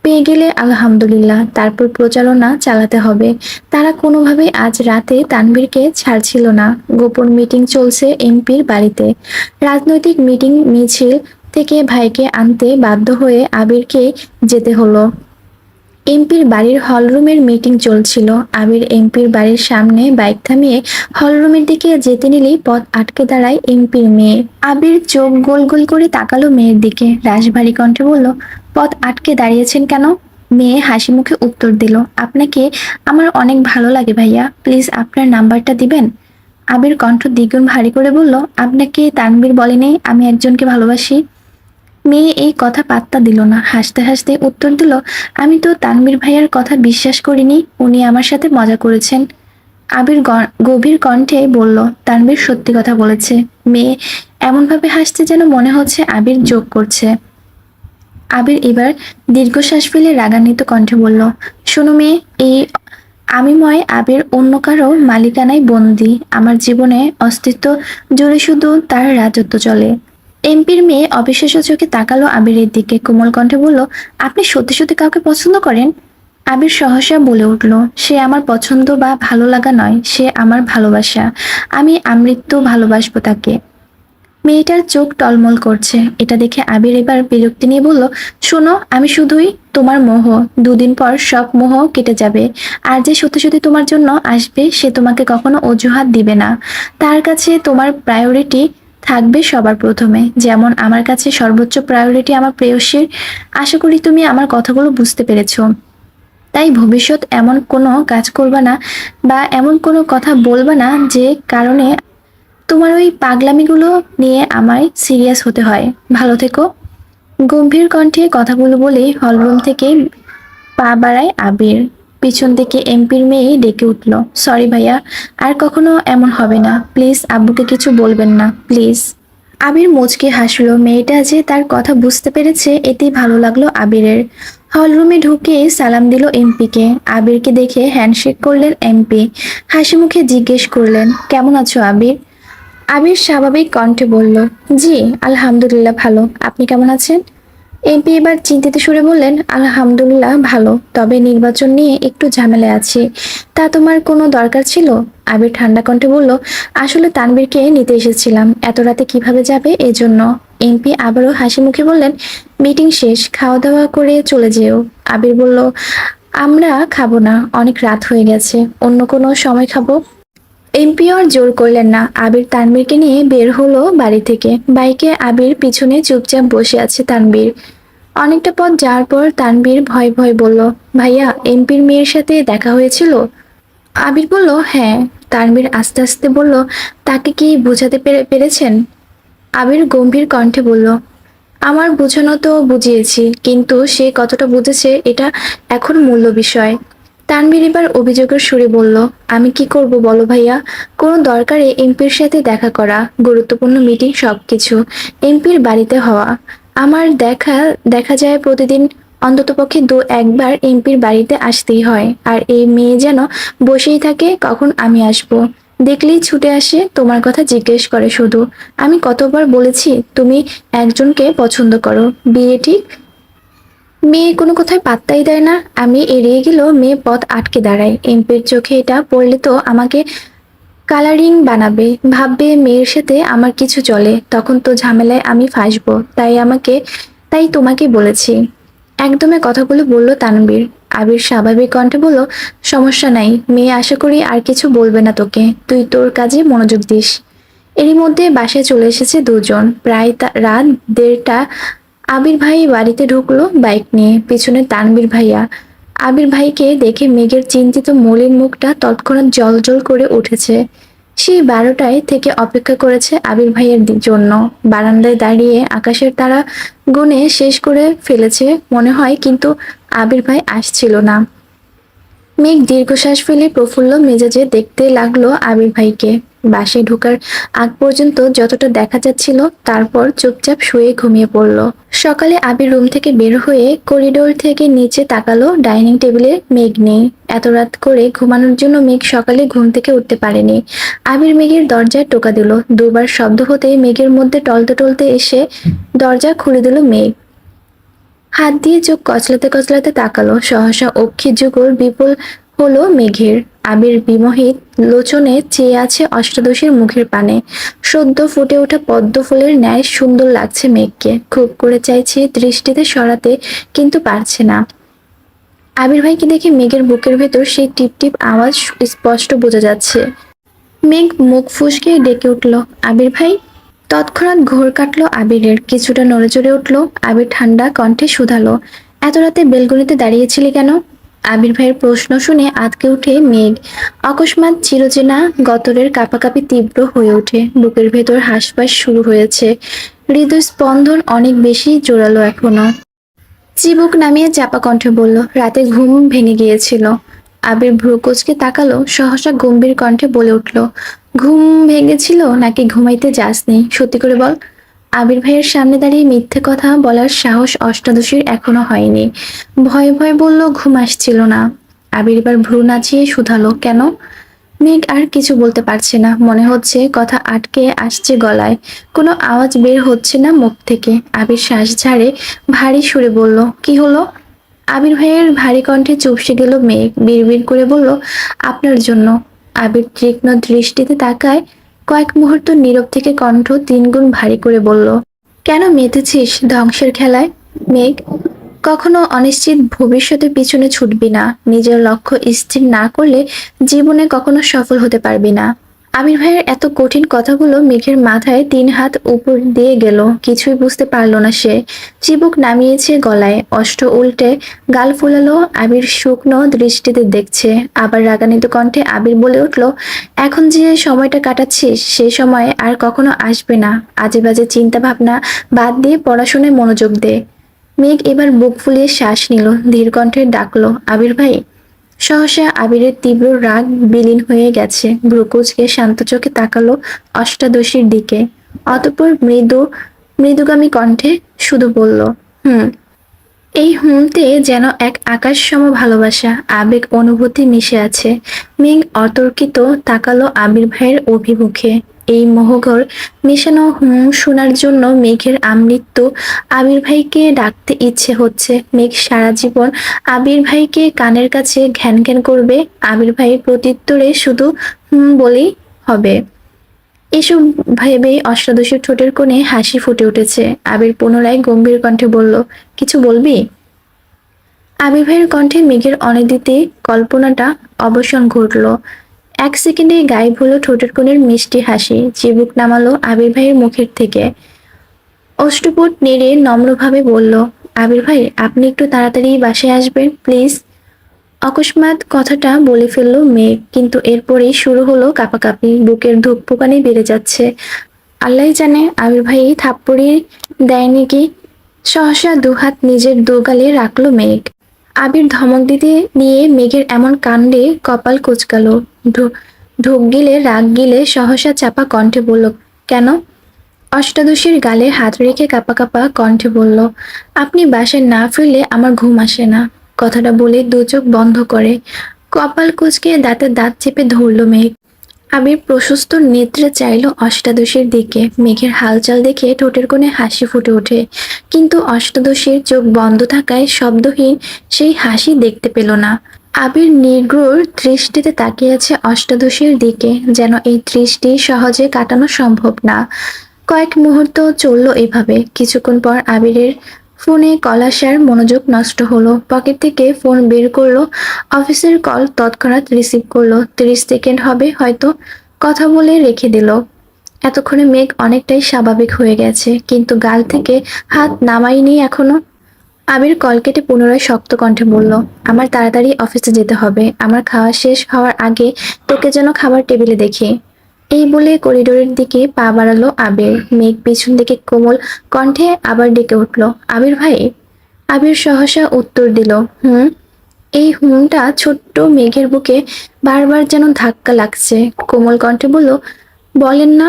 পেয়ে গেলে আলহামদুলিল্লাহ, তারপর প্রচারণা চালাতে হবে। তারা কোনোভাবে আজ রাতে তানভীরকে ছাড়ছিল না। গোপন মিটিং চলছে এমপির বাড়িতে। রাজনৈতিক মিটিং মিছিল থেকে ভাইকে আনতে বাধ্য হয়ে আবিরকে যেতে হলো। এমপির বাড়ির হলরুমের মিটিং চলছিল। আবির এমপির বাড়ির সামনে বাইক থামিয়ে হলরুমের দিকে যেতে নিলেই পথ আটকে দাঁড়ায় এমপির মেয়ে। আবির চোখ গোল গোল করে তাকালো মেয়ের দিকে, রাশভারী কণ্ঠে বলল, পথ আটকে দাঁড়িয়েছেন কেন? মেয়ে হাসি মুখে উত্তর দিল, আপনাকে আমার অনেক ভালো লাগে ভাইয়া, প্লিজ আপনার নাম্বারটা দিবেন? আবির কণ্ঠ দ্বিগুণ ভারী করে বলল, আপনাকে তানভীর বলেনি আমি একজনকে ভালোবাসি? মেয়ে এই কথা পাত্তা দিল না, হাসতে হাসতে উত্তর দিল, আমি তো তানভীর ভাইয়ার কথা বিশ্বাস করিনি, উনি আমার সাথে মজা করেছেন। আবির গভীর কণ্ঠে বলল, তানভীর সত্যি কথা বলেছে। মেয়ে এমনভাবে হাসছে যেন মনে হচ্ছে আবির যোগ করছে। আবির এবার দীর্ঘশ্বাস ফেলে রাগান্বিত কণ্ঠে বলল, শোনো মেয়ে, এই আমিময় আবির অন্য কারো মালিকানায় বন্দি। আমার জীবনে অস্তিত্ব জুড়ে শুধু তার রাজত্ব চলে। এমপির মেয়ে অবিশ্বাস্য চোখে তাকালো আবিরের দিকে, কোমল কণ্ঠে বলল, আপনি সত্যি সত্যি কাউকে পছন্দ করেন? আবির সহসা বলে উঠল, সে আমার পছন্দ বা ভালো লাগা নয়, সে আমার ভালোবাসা। আমি আমৃত্যু ভালোবাসবো তাকে। মেয়েটার চোখ টলমল করছে। এটা দেখে আবির এবার বিরক্তি নিয়ে বলল, শোনো, আমি শুধুই তোমার মোহ। দুদিন পর সব মোহ কেটে যাবে। আর যে সত্যি সত্যি তোমার জন্য আসবে, সে তোমাকে কখনো অজুহাত দিবে না। তার কাছে তোমার প্রায়োরিটি থাকবে সবার প্রথমে, যেমন আমার কাছে সর্বোচ্চ প্রায়োরিটি আমার প্রেয়সীর। আশা করি তুমি আমার কথাগুলো বুঝতে পেরেছো। তাই ভবিষ্যৎ এমন কোনো কাজ করবা না বা এমন কোনো কথা বলবা না যে কারণে তোমার ওই পাগলামিগুলো নিয়ে আমায় সিরিয়াস হতে হয়। ভালো থেকো। গম্ভীর কণ্ঠে কথাগুলো বলে হলরুম থেকে পা বাড়ায় আবির। পিছন থেকে এমপির মেয়ে ডেকে উঠল, সরি ভাইয়া, আর কখনো এমন হবে না, প্লিজ আব্বুকে কিছু বলবেন না, প্লিজ। আবির মুচকি হাসলো। মেয়েটা যে তার কথা বুঝতে পেরেছে, এতেই ভালো লাগলো আবিরের। হলরুমে ঢুকে সালাম দিল এমপিকে। আবিরকে দেখে হ্যান্ডশেক করলেন এমপি। হাসি মুখে জিজ্ঞেস করলেন, কেমন আছো আবির? আবির স্বাভাবিক কণ্ঠে বলল, জি আলহামদুলিল্লাহ ভালো, আপনি কেমন আছেন? এমপি এবার চিন্তিত সুরে বললেন, আলহামদুলিল্লাহ ভালো, তবে নির্বাচন নিয়ে একটু ঝামেলায় আছি। তা তোমার কোনো দরকার ছিল? আবির ঠান্ডা কণ্ঠে বলল, আসলে তানবীরকে নিতে এসেছিলাম, এত রাতে কিভাবে যাবে এজন্য। এমপি আবারও হাসি মুখে বললেন, মিটিং শেষ, খাওয়া দাওয়া করে চলে যেও। আবির বলল, আমরা খাবো না, অনেক রাত হয়ে গেছে, অন্য কোনো সময় খাবো। এমপি আর জোর করলেন না। আবির তানবীরকে নিয়ে বের হলো বাড়ি থেকে। বাইকে আবির পিছনে চুপচাপ বসে আছে তানবীর। অনেকটা পথ যাওয়ার পর তানবীর ভয় ভয় বলল, ভাইয়া এমপির মেয়ের সাথে দেখা হয়েছিল? আবির বলল, হ্যাঁ। তানবীর আস্তে আস্তে বলল, তাকে কি বোঝাতে পেরেছেন? আবির গম্ভীর কণ্ঠে বলল, আমার বোঝানো তো বুঝিয়েছি, কিন্তু সে কতটা বুঝেছে এটা এখন মূল্য বিষয়। তানভীর এবার অভিযোগের সুরে বলল, আমি কি করব বলো ভাইয়া? কোনো দরকারে এমপির সাথে দেখা করা, গুরুত্বপূর্ণ মিটিং, সবকিছু এমপির বাড়িতে হওয়া। আমার দেখা দেখা যায় প্রতিদিন অন্ততপক্ষে দু একবার এমপির বাড়িতে আসতেই হয়, আর এই মেয়ে যেন বসেই থাকে কখন আমি আসব। দেখলেই ছুটে আসে, তোমার কথা জিজ্ঞেস করে শুধু। আমি কতবার বলেছি তুমি একজনকে পছন্দ করো, বিয়ে ঠিক? মেয়ে কোনো কথায় পাত্তাই দেয় না। আমি এড়িয়ে গেলেও মেয়ে পথ আটকে দাঁড়ায়। এমপির চোখে এটা পড়লে তো আমাকে কালারিং বানাবে, ভাববে মেয়ের সাথে আমার কিছু চলে, তখন তো ঝামেলায় আমি ফাঁসবো। তাই তোমাকে বলেছি। একদমে কথাগুলো বলল তানবীর। আবির স্বাভাবিক কণ্ঠে বলল, সমস্যা নাই, মেয়ে আশা করি আর কিছু বলবে না তোকে, তুই তোর কাজে মনোযোগ দিস। এরই মধ্যে বাসায় চলে এসেছে দুজন। প্রায় রাত 1:30। আবির ভাই বাড়িতে ঢুকলো বাইক নিয়ে, পিছনে তানবীর ভাইয়া। আবির ভাইকে দেখে মেঘের চিন্তিত মলিন মুখটা তৎক্ষণাৎ জ্বলজ্বল করে উঠেছে। সেই 12টায় থেকে অপেক্ষা করেছে আবির ভাইয়ের জন্য। বারান্দায় দাঁড়িয়ে আকাশের তারা গুনে শেষ করে ফেলেছে মনে হয়, কিন্তু আবির ভাই আসছিল না। মেঘ দীর্ঘশ্বাস ফেলে প্রফুল্ল মেজাজে দেখতে লাগলো আবির ভাইকে। বাসায় ঢোকার আগ পর্যন্ত যতটা দেখা যাচ্ছিল, তারপর চুপচাপ শুয়ে ঘুমিয়ে পড়ল। সকালে আবির রুম থেকে বের হয়ে করিডোর থেকে নিচে তাকালো, ডাইনিং টেবিলে মেঘ নেই। এত রাত করে ঘুমানোর জন্য মেঘ সকালে ঘুম থেকে উঠতে পারেনি। আবির মেঘের দরজায় টোকা দিল। দুবার শব্দ হতেই মেঘের মধ্যে টলতে টলতে এসে দরজা খুলে দিল মেঘ। হাত দিয়ে চোখ কচলাতে কচলাতে তাকালো। সহসা অক্ষি যুগল বিপুল হলো মেঘের। আবির বিমোহিত লোচনে চেয়ে আছে অষ্টাদশীর মুখের পানে। সদ্য ফুটে ওঠা পদ্ম ফুলের ন্যায় সুন্দর লাগছে মেঘকে। খুব করে চাইছে দৃষ্টিতে সরাতে, কিন্তু পারছে না। আবির ভাইকে দেখে মেঘের বুকের ভেতর সেই টিপ টিপ আওয়াজ স্পষ্ট বোঝা যাচ্ছে। মেঘ মুখ ফুঁসকে ডেকে উঠল, আবির ভাই। তৎক্ষণাৎ ঘোর কাটল আবিরের, কিছুটা নড়েচড়ে উঠল। আবির ঠান্ডা কণ্ঠে শুধালো, এত রাতে বেলকনিতে দাঁড়িয়েছিলি কেন? আবির ভাইয়ের প্রশ্ন শুনে আঁতকে উঠে মেঘ। অকস্মাৎ চিরচেনা গতরের কাঁপাকাঁপি তীব্র হয়ে ওঠে। বুকের ভেতর হাঁসফাঁস শুরু হয়েছে। হৃদয় স্পন্দন অনেক বেশি জোরালো এখনো। চিবুক নামিয়ে চাপা কণ্ঠে বলল, রাতে ঘুম ভেঙে গিয়েছিল। আবির ভ্রু কুঁচকে তাকালো, সহসা গম্ভীর কণ্ঠে বলে উঠল, ঘুম ভেঙেছিল নাকি ঘুমাইতে যাসনি, সত্যি করে বল। আবির ভাইয়ের সামনে দাঁড়িয়ে মিথ্যে কথা বলার সাহস অষ্টাদশীর এখনো হয়নি। ভয়ে ভয়ে বলল, ঘুম আসছিল না। আবির এবার ভ্রু নাচিয়ে শুধালো, কেন? মেঘ আর কিছু বলতে পারছে না, মনে হচ্ছে কথা আটকে আসছে গলায়, কোনো আওয়াজ বের হচ্ছে না মুখ থেকে। আবির শ্বাস ঝাড়ে ভারী সুরে বলল, কি হলো? আবির ভাইয়ের ভারী কণ্ঠে চুপসে গেল মেঘ। বিড়বিড় করে বলল, আপনার জন্য। আবির তীক্ষ্ণ দৃষ্টিতে তাকায়। কয়েক মুহূর্ত নীরব থেকে কণ্ঠ 3 গুণ ভারী করে বলল, কেন মেতেছিস ধ্বংসের খেলায়? মেঘ, কখনো অনিশ্চিত ভবিষ্যতের পিছনে ছুটবি না। নিজের লক্ষ্য স্থির না করলে জীবনে কখনো সফল হতে পারবি না। আমির ভাইয়ের এত কঠিন কথাগুলো মেঘের মাথায় 3 হাত উপর দিয়ে গেল। কিছুই বুঝতে পারল না সে। চিবুক নামিয়েছে গলায়, অষ্ট উল্টে গাল ফুলালো। আবির শুকনো দৃষ্টিতে দেখছে। আবার রাগান্বিত কণ্ঠে আবির বলে উঠল, এখন যে সময়টা কাটাচ্ছিস সেই সময় আর কখনো আসবে না। আজে বাজে চিন্তা ভাবনা বাদ দিয়ে পড়াশোনায় মনোযোগ দে। মেঘ এবার বুক ফুলিয়ে শ্বাস নিল, ধীর কণ্ঠে ডাকলো, আবির ভাই। সহসা আবিরের তীব্র রাগ বিলীন হয়ে গেছে। ভ্রুকুচকে শান্ত চোখে তাকালো অষ্টাদশীর দিকে। অতঃপর মৃদুগামী কণ্ঠে শুধু বলল, হুম। এই হুমতে যেন এক আকাশ সম ভালোবাসা, আবেগ, অনুভূতি মিশে আছে। মেঘ অতর্কিত তাকালো আবির ভাইয়ের অভিমুখে। এই মোহঘর মেশানো শোনার জন্য মেঘের আমৃত্যু আবির ভাইকে ডাকতে ইচ্ছে হচ্ছে। মেঘ সারা জীবন আবির ভাইকে কানের কাছে ঘ্যান ঘ্যান করবে। আবির ভাইয়ের প্রত্যুত্তরে শুধু বলেই হবে। এসব ভেবে অষ্টাদশীর ঠোঁটের কোণে হাসি ফুটে উঠেছে। আবির পুনরায় গম্ভীর কণ্ঠে বলল, কিছু বলবি? আবির ভাইয়ের কণ্ঠে মেঘের অনিদিতে কল্পনাটা অবসান ঘটল। এক সেকেন্ডে গায়েব হলো ঠোঁটের কোণের মিষ্টি হাসি। চিবুক নামালো আবির ভাইয়ের মুখের থেকে। অষ্টপুট নেড়ে নম্রভাবে বলল, আবির ভাই আপনি একটু তাড়াতাড়ি বাসায় আসবেন প্লিজ। অকস্মাৎ কথাটা বলে ফেলল মেঘ, কিন্তু এরপরেই শুরু হলো কাঁপাকাঁপি। বুকের ধুকপুকানি বেড়ে যাচ্ছে। আল্লাহ জানে আবির ভাই থাপ্পড়ি দেয়নি কি। সহসা দুহাত নিজের দুগালে রাখলো মেঘ। আবির ধমক দিতে নিয়ে মেঘের এমন কাণ্ডে কপাল কুঁচকালো। ঢোক গিলে রাগ গিলে সহসা চাপা কণ্ঠে বলল, কেন? অষ্টাদশীর গালে হাত রেখে কাঁপা কাঁপা কণ্ঠে বলল, আপনি বাসায় না ফিরলে আমার ঘুম আসে না। কথাটা বলে দু চোখ বন্ধ করে কপাল কুঁচকে দাঁতে দাঁত চেপে ধরল মেঘ। আবির প্রশস্ত নেত্রে চাইল অষ্টাদশীর দিকে। মেঘের হালচাল দেখে ঠোঁটের কোণে হাসি ফুটে ওঠে, কিন্তু অষ্টাদশীর চোখ বন্ধ থাকায় শব্দহীন সেই হাসি দেখতে পেল না। আবির নিগ্রোর দৃষ্টিতে তাকিয়ে আছে অষ্টাদশীর দিকে, যেন এই দৃষ্টি সহজে কাটানো সম্ভব না। কয়েক মুহূর্ত চলল এভাবে। কিছুক্ষণ পর আবিরের ফোনে কল আসার মনোযোগ নষ্ট হলো। পকেট থেকে ফোন বের করলো। অফিসের কল তৎক্ষণাৎ রিসিভ করলো। 30 সেকেন্ড হবে হয়তো, কথা বলে রেখে দিল। এতক্ষণে মেঘ অনেকটাই স্বাভাবিক হয়ে গেছে, কিন্তু গাল থেকে হাত নামায়নি এখনো। আবির কল কেটে পুনরায় শক্ত কণ্ঠে বলল, আমার তাড়াতাড়ি অফিসে যেতে হবে। আমার খাওয়া শেষ হওয়ার আগে তোকে যেন খাবার টেবিলে দেখি। এই বলে করিডোরের দিকে পা বাড়ালো আবির। মেঘ পিছন দিকে কোমল কণ্ঠে আবার ডেকে উঠল, আবির ভাই। আবির সহসা উত্তর দিল, হুম। এই হুমটা ছোট্ট মেঘের বুকে বারবার যেন ধাক্কা লাগছে। কোমল কণ্ঠে বলল, বলেন না,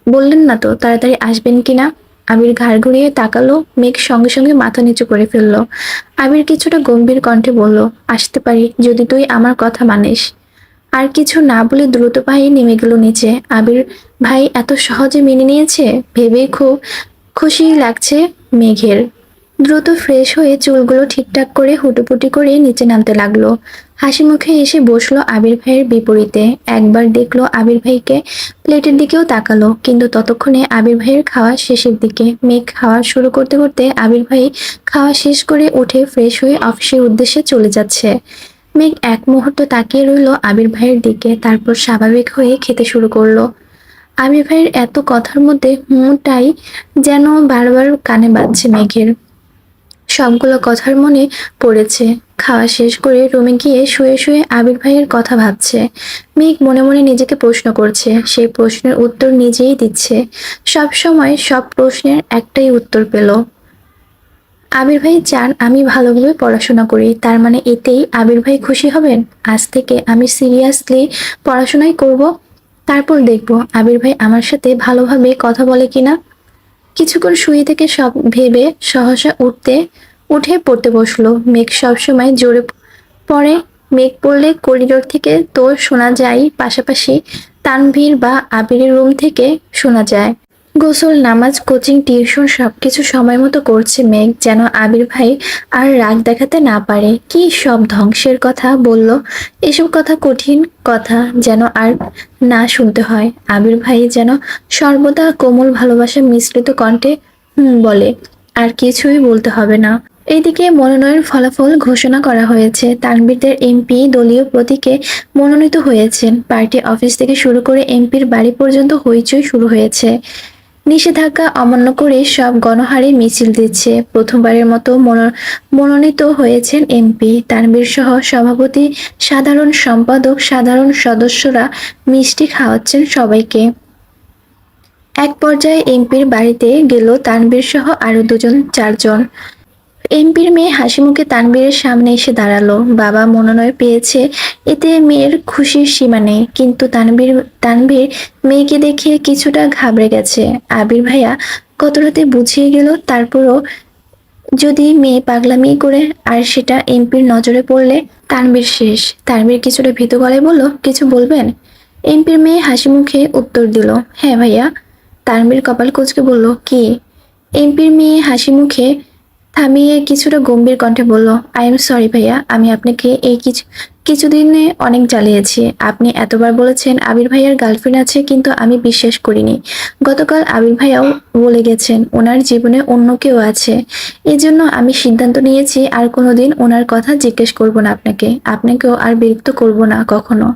বললেন না তো তাড়াতাড়ি আসবেন কিনা। আবির ঘাড় ঘুরিয়ে তাকালো। মেঘ সঙ্গে সঙ্গে মাথা নিচু করে ফেলল। আবির কিছুটা গম্ভীর কণ্ঠে বলল, আসতে পারি যদি তুই আমার কথা মানিস। আর কিছু না বলে দ্রুত পায়ে নেমে গেল নিচে। আবির ভাই এত সহজে মেনে নিয়েছে ভেবেই খুব খুশি লাগছে মেঘের। দ্রুত ফ্রেশ হয়ে চুলগুলো ঠিকঠাক করে হুটোপুটি করে নিচে নামতে লাগলো। হাসি মুখে এসে বসলো আবির ভাইয়ের বিপরীতে। একবার দেখলো আবির ভাইকে, প্লেটের দিকেও তাকালো, কিন্তু ততক্ষণে আবির ভাইয়ের খাওয়া শেষের দিকে। মেঘ খাওয়া শুরু করতে করতে আবির ভাই খাওয়া শেষ করে উঠে ফ্রেশ হয়ে অফিসের উদ্দেশ্যে চলে যাচ্ছে। মেঘ এক মুহূর্ত তাকিয়ে রইল আবির ভাইয়ের দিকে, তারপর স্বাভাবিক হয়ে খেতে শুরু করলো। আবির ভাইয়ের এত কথার মধ্যে হুঁটাই যেন বারবার কানে বাজছে মেঘের। সবগুলো কথার মনে পড়েছে। খাওয়া শেষ করে রুমে গিয়ে শুয়ে শুয়ে আবির ভাইয়ের কথা ভাবছে। মেঘ মনে মনে নিজেকে প্রশ্ন করছে, সেই প্রশ্নের উত্তর নিজেই দিচ্ছে। সব সময় সব প্রশ্নের একটাই উত্তর পেল। আবির ভাই চান আমি ভালোভাবে পড়াশোনা করি, তার মানে এতেই আবির ভাই খুশি হবেন? আজ থেকে আমি সিরিয়াসলি পড়াশোনাই করব, তারপর দেখব আবির ভাই আমার সাথে ভালোভাবে কথা বলে কিনা। কিছুক্ষণ শুয়ে থেকে সব ভেবে সহসা উঠে পড়তে বসলো। মেঘ সবসময় জোরে পড়ে। মেঘ পড়লে করিডোর থেকে তো শোনা যায়, পাশাপাশি তানভীর বা আবিরের রুম থেকে শোনা যায়। গোসল, নামাজ, কোচিং, টিউশন সবকিছু সময় মতো করছে মেঘ, যেন আবির ভাই আর রাগ দেখাতে না পারে। কি সব ধ্বংসের কথা বলল। এসব কথা কঠিন কথা যেন আর না শুনতে হয়। আবির ভাই যেন সর্বদা কোমল ভালোবাসা মিশ্রিত কণ্ঠে বলে, আর কিছুই বলতে হবে না। এইদিকে মনোনয়ন ফলাফল ঘোষণা করা হয়েছে। তানভীরদের এমপি দলীয় প্রতীকে মনোনীত হয়েছেন। পার্টি অফিস থেকে শুরু করে এমপির বাড়ি পর্যন্ত হইচই শুরু হয়েছে। নিষেধাজ্ঞা অমান্য করে সব গণহারে মিছিল দিচ্ছে। প্রথমবারের মতো মনোনীত হয়েছেন এমপি। তানভীর সহ সভাপতি, সাধারণ সম্পাদক, সাধারণ সদস্যরা মিষ্টি খাওয়াচ্ছেন সবাইকে। এক পর্যায়ে এমপির বাড়িতে গেল তানভীর সহ আরো 2-4 জন। এমপির মেয়ে হাসিমুখে তানভীরের সামনে এসে দাঁড়ালো। বাবা মনোনয়ন পেয়েছে, এতে মেয়ের খুশির সীমা নেই, কিন্তু তানভীর মেয়েকে দেখে কিছুটা ঘাবড়ে গেছে। আবির ভাইয়া গত রাতে বুঝিয়ে গেল, তারপরও যদি মেয়ে পাগলামি করে আর সেটা এমপির নজরে পড়লে তানভীর শেষ। তানভীর কিছুটা ভীত গলায় বলল, কিছু বলবেন? এমপির মেয়ে হাসি মুখে উত্তর দিল, হ্যাঁ ভাইয়া। তানভীর কপাল কুঁচকে বলল, কি? এমপির মেয়ে হাসি মুখে থামিয়ে কিছুটা গম্ভীর কণ্ঠে বলল, আই এম সরি ভাইয়া, আমি আপনাকে এই কিছুদিনে অনেক জ্বালিয়েছি। আপনি এতবার বলেছেন আবির ভাইয়ার গার্লফ্রেন্ড আছে, কিন্তু আমি বিশ্বাস করিনি। গতকাল আবির ভাইয়াও বলে গেছেন ওনার জীবনে অন্য কেউ আছে। এজন্য আমি সিদ্ধান্ত নিয়েছি আর কোনোদিন ওনার কথা জিজ্ঞেস করব না আপনাকেও আর বিরক্ত করব না কখনো।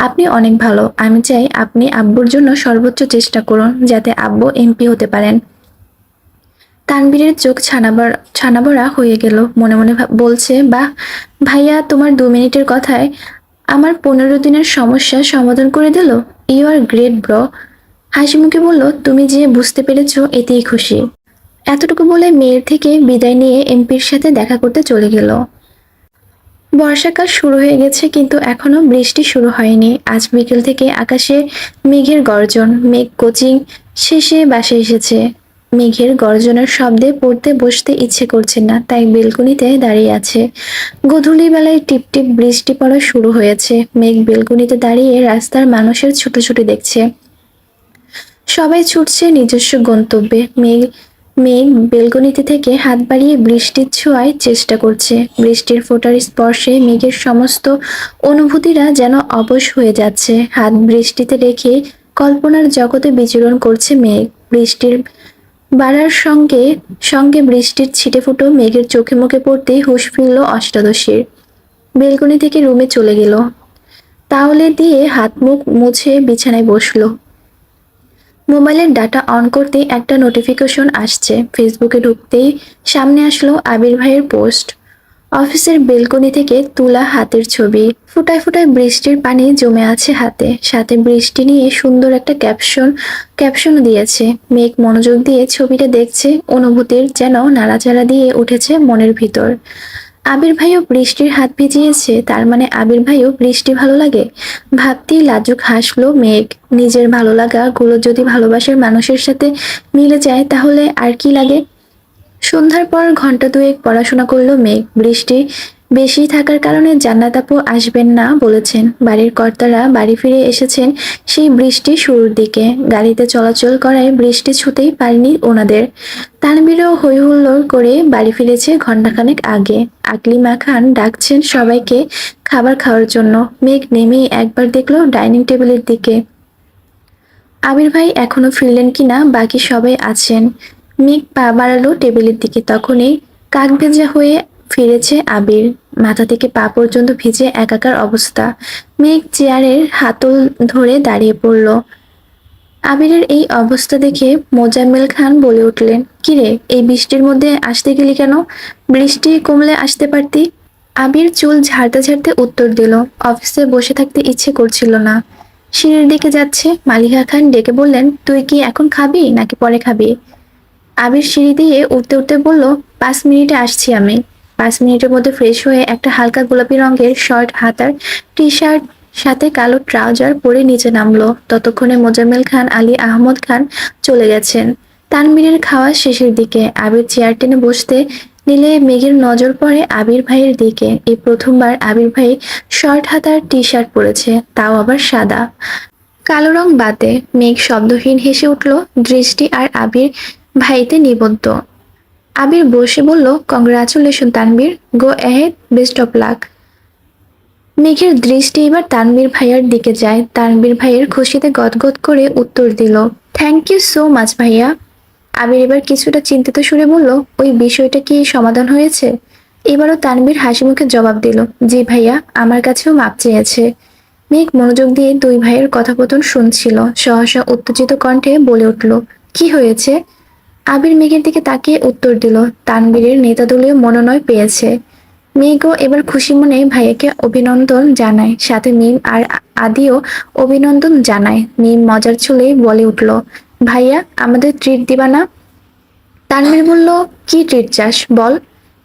আপনি অনেক ভালো। আমি চাই আপনি আব্বুর জন্য সর্বোচ্চ চেষ্টা করুন যাতে আব্বু এমপি হতে পারেন। তানবীরের চোখ ছানাবড়া হয়ে গেল। মনে মনে বলছে, বাহ ভাইয়া, তোমার 2 মিনিটের কথায় আমার 15 দিনের সমস্যা সমাধান করে দিল। You are great bro. হাসি মুখে বলল, তুমি যে বুঝতে পেরেছো এতেই খুশি। এতটুকু বলে মেয়ের থেকে বিদায় নিয়ে এমপির সাথে দেখা করতে চলে গেল। বর্ষাকাল শুরু হয়ে গেছে, কিন্তু এখনো বৃষ্টি শুরু হয়নি। আজ বিকেল থেকে আকাশে মেঘের গর্জন। মেঘ কোচিং শেষে বাসায় এসেছে। মেঘের গর্জনের শব্দে পড়তে বসতে ইচ্ছে করছে না, তাই বেলকনিতে দাঁড়িয়ে আছে। গোধূলি বেলায় টিপ টিপ বৃষ্টি পড়া শুরু হয়েছে। মেঘ বেলকনিতে দাঁড়িয়ে রাস্তার মানুষের ছুটোছুটি দেখছে। সবাই ছুটছে নিজস্ব গন্তব্যে। মেঘ মেঘ বেলকনিতে থেকে হাত বাড়িয়ে বৃষ্টির ছোঁয়ায় চেষ্টা করছে। বৃষ্টির ফোঁটার স্পর্শে মেঘের সমস্ত অনুভূতিরা যেন অবশ হয়ে যাচ্ছে। হাত বৃষ্টিতে রেখে কল্পনার জগতে বিচরণ করছে মেঘ। বৃষ্টির বাড়ার সঙ্গে সঙ্গে বৃষ্টির ছিটেফোঁটো মেঘের চোখে মুখে পড়তেই হুঁশ ফিরল অষ্টাদশীর। বেলকনি থেকে রুমে চলে গেল। তাওলে দিয়ে হাত মুখ মুছে বিছানায় বসলো। মোবাইলের ডাটা অন করতেই একটা নোটিফিকেশন আসছে। ফেসবুকে ঢুকতেই সামনে আসলো আবির ভাইয়ের পোস্ট। অফিসের বেলকনি থেকে তোলা হাতের ছবি। ফোঁটায় ফোঁটায় বৃষ্টির পানি জমে আছে হাতে, সাথে বৃষ্টি নিয়ে সুন্দর একটা ক্যাপশনও দিয়েছে। মেঘ মনোযোগ দিয়ে ছবিটা দেখছে, অনুভূতির যেন নাড়াচাড়া দিয়ে উঠেছে মনের ভিতর। আবির ভাইও বৃষ্টির হাত ভিজিয়েছে, তার মানে আবির ভাইও বৃষ্টি ভালো লাগে। ভাবতেই লাজুক হাসলো মেঘ। নিজের ভালো লাগা গুলো যদি ভালোবাসার মানুষের সাথে মিলে যায় তাহলে আর কি লাগে। সন্ধ্যার পর ঘন্টা দুয়েক পড়াশোনা করলো মেঘ। বৃষ্টি বেশি থাকার কারণে জান্নাত আপু আসবেন না বলেছেন। বাড়ির কর্তারা বাড়ি ফিরে এসেছেন সেই বৃষ্টি শুরুর দিকে। গাড়িতে চলাচল করায় বৃষ্টি ছুতেই পারেনি ওনাদের। তানবীরও হই হুল্লোড় করে বাড়ি ফিরেছে ঘন্টাখানেক আগে। আকলিমা খান ডাকছেন সবাইকে খাবার খাওয়ার জন্য। মেঘ নেমেই একবার দেখলো ডাইনিং টেবিলের দিকে। আবির ভাই এখনো ফিরলেন কিনা বাকি সবাই আছেন। মেঘ পা বাড়ালো টেবিলের দিকে, তখনই কাক ভেজা হয়ে ফিরেছে আবির। মাথা থেকে পা পর্যন্ত ভিজে একাকার অবস্থা। মেঘ চেয়ারের হাতল ধরে দাঁড়িয়ে পড়ল। আবিরের এই অবস্থা দেখে মোজাম্মেল খান বলে উঠলেন, কিরে, এই বৃষ্টির মধ্যে আসতে গেলি কেন? বৃষ্টি কমলে আসতে পারতি। আবির চুল ঝাড়তে ঝাড়তে উত্তর দিল, অফিসে বসে থাকতে ইচ্ছে করছিল না। সিঁড়ির দিকে যাচ্ছে মালিহা খান ডেকে বললেন, তুই কি এখন খাবি নাকি পরে খাবি? আবির সিঁড়ি দিয়ে উঠতে উঠতে বলল, 5 মিনিটে আসছি আমি। 5 মিনিটের মধ্যে ফ্রেশ হয়ে একটা হালকা গোলাপি রঙের শর্ট হাতার টি শার্ট সাথে কালো ট্রাউজার পরে নিচে নামলো। ততক্ষণে মোজাম্মেল খান আলী আহমদ খান চলে গেছেন। তানবীরের খাওয়া শেষের দিকে আবির চেয়ার টেনে বসতে নিলে মেঘের নজর পড়ে আবির ভাইয়ের দিকে। এই প্রথমবার আবির ভাই শর্ট হাতার টি শার্ট পরেছে, তাও আবার সাদা। কালো রং বাদে। মেঘ শব্দহীন হেসে উঠল। দৃষ্টি আর আবির ভাইতে নিবদ্ধ। আবির বসে বলল, congratulation Tanvir, go ahead, best of luck. মেঘের দৃষ্টি এবার তানবীর ভাইয়ার দিকে যায়। তানবীর ভাইয়ের খুশিতে গদগদ করে উত্তর দিল, থ্যাংক ইউ সো মাচ ভাইয়া। আবির এবার কিছুটা চিন্তিত সুরে বলল, ওই বিষয়টা কি সমাধান হয়েছে? এবারও তানবীর হাসি মুখে জবাব দিল, জি ভাইয়া, আমার কাছেও মাপ চেয়েছে। মেঘ মনোযোগ দিয়ে দুই ভাইয়ের কথোপকথন শুনছিল। সহসা উত্তেজিত কণ্ঠে বলে উঠল, কি হয়েছে? আবির মেঘের দিকে তাকিয়ে উত্তর দিল, তানবীরের নেতাদলীয় মনোনয়ন পেয়েছে। মেঘও এবার খুশি মনে ভাইয়াকে অভিনন্দন জানায়, সাথে মিম আর আদিও অভিনন্দন জানায়। মিম মজার ছলে বলে উঠল, ভাইয়া, আমাদের ট্রিট দিবা না? তানবীর বলল, কি ট্রিট চাস বল।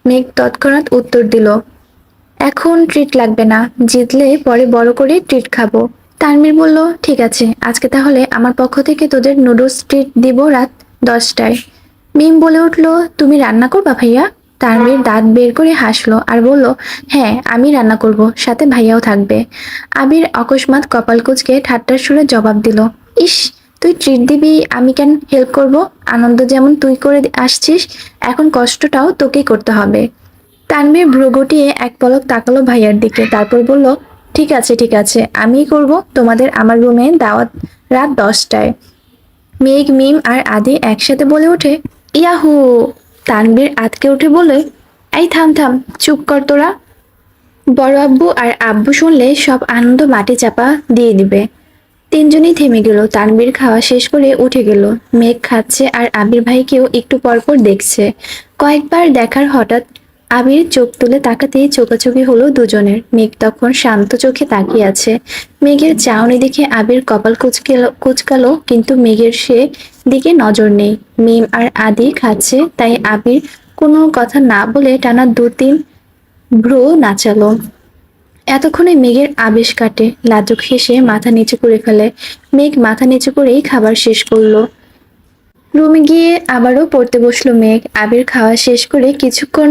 মেঘ তৎক্ষণাৎ উত্তর দিল, এখন ট্রিট লাগবে না, জিতলে পরে বড় করে ট্রিট খাবো। তানবীর বলল, ঠিক আছে, আজকে তাহলে আমার পক্ষ থেকে তোদের নুডলস ট্রিট দিব রাত 10টায়। মিম বলে উঠল, তুমি রান্না করবা ভাইয়া? তানভীর দাঁত বের করে হাসলো আর বলল, হ্যাঁ আমি রান্না করব, সাথে ভাইয়াও থাকবে। আবির অকস্মাৎ কপাল কুঁচকে ঠাট্টার সুরে জবাব দিল, ইস, তুই ট্রিট দিবি, আমি কেন হেল্প করব? আনন্দ যেমন তুই করে আসছিস, এখন কষ্টটাও তোকেই করতে হবে। তানভীর ভ্রু গুটিয়ে এক পলক তাকালো ভাইয়ার দিকে, তারপর বলল, ঠিক আছে ঠিক আছে, আমিই করব। তোমাদের আমার রুমে দাওয়াত রাত 10টায়। মেঘ, মিম আর আদি একসাথে বলে ওঠে, ইয়াহু। তানভীর আতকে উঠে বলে, এই থাম থাম, চুপ কর তোরা। বড় আব্বু আর আব্বু শুনলে সব আনন্দ মাটি চাপা দিয়ে দিবে। তিনজনই থেমে গেল। তানভীর খাওয়া শেষ করে উঠে গেল। মেঘ খাচ্ছে আর আবির ভাইকেও একটু পরপর দেখছে। কয়েকবার দেখার হঠাৎ আবির চোখ তুলে তাকাতেই চোখাচোখি হলো দুজনের। মেঘ তখন শান্ত চোখে তাকিয়ে আছে। মেঘের চাউনি দেখে আবির কপাল কুচকালো, কিন্তু মেঘের সে দিকে নজর নেই। মিম আর আদি খাচ্ছে, তাই আবির কোনো কথা না বলে টানা 2-3 ভ্রু নাচালো। এতক্ষণে মেঘের আবেশ কাটে, লাজুক হেসে মাথা নিচু করে ফেলে। মেঘ মাথা নিচু করেই খাবার শেষ করলো। রুমে গিয়ে আবারও পড়তে বসলো মেঘ। আবির খাওয়া শেষ করে কিছুক্ষণ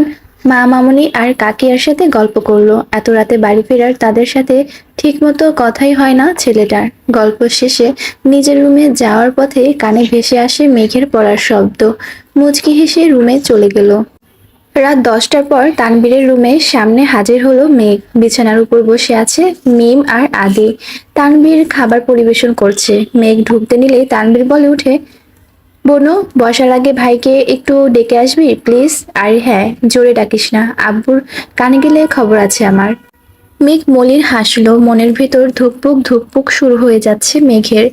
মা, মামুনি আর কাকিয়ার সাথে গল্প করলো। এত রাতে বাড়ি ফেরার তাদের সাথে ঠিকমতো কথাই হয় না ছেলেটার। গল্প শেষে নিজের রুমে যাওয়ার পথে কানে ভেসে আসে মেঘের পড়ার শব্দ। মুচকি হেসে রুমে চলে গেল। রাত 10টার পর তানবীরের রুমে সামনে হাজির হলো মেঘ। বিছানার উপর বসে আছে মিম আর আদি। তানবীর খাবার পরিবেশন করছে। মেঘ ঢুকতে নিলেই তানবীর বলে উঠে, বনু, বসার আগে ভাইকে একটু ডেকে আসবি প্লিজ। আর হ্যাঁ, জোরে ডাকিস না, আব্বুর কানে গেলে খবর আছে আমার। মেঘ মলিন হাসলো। মনের ভিতর ধুকপুক ধুকপুক শুরু হয়ে যাচ্ছে মেঘের।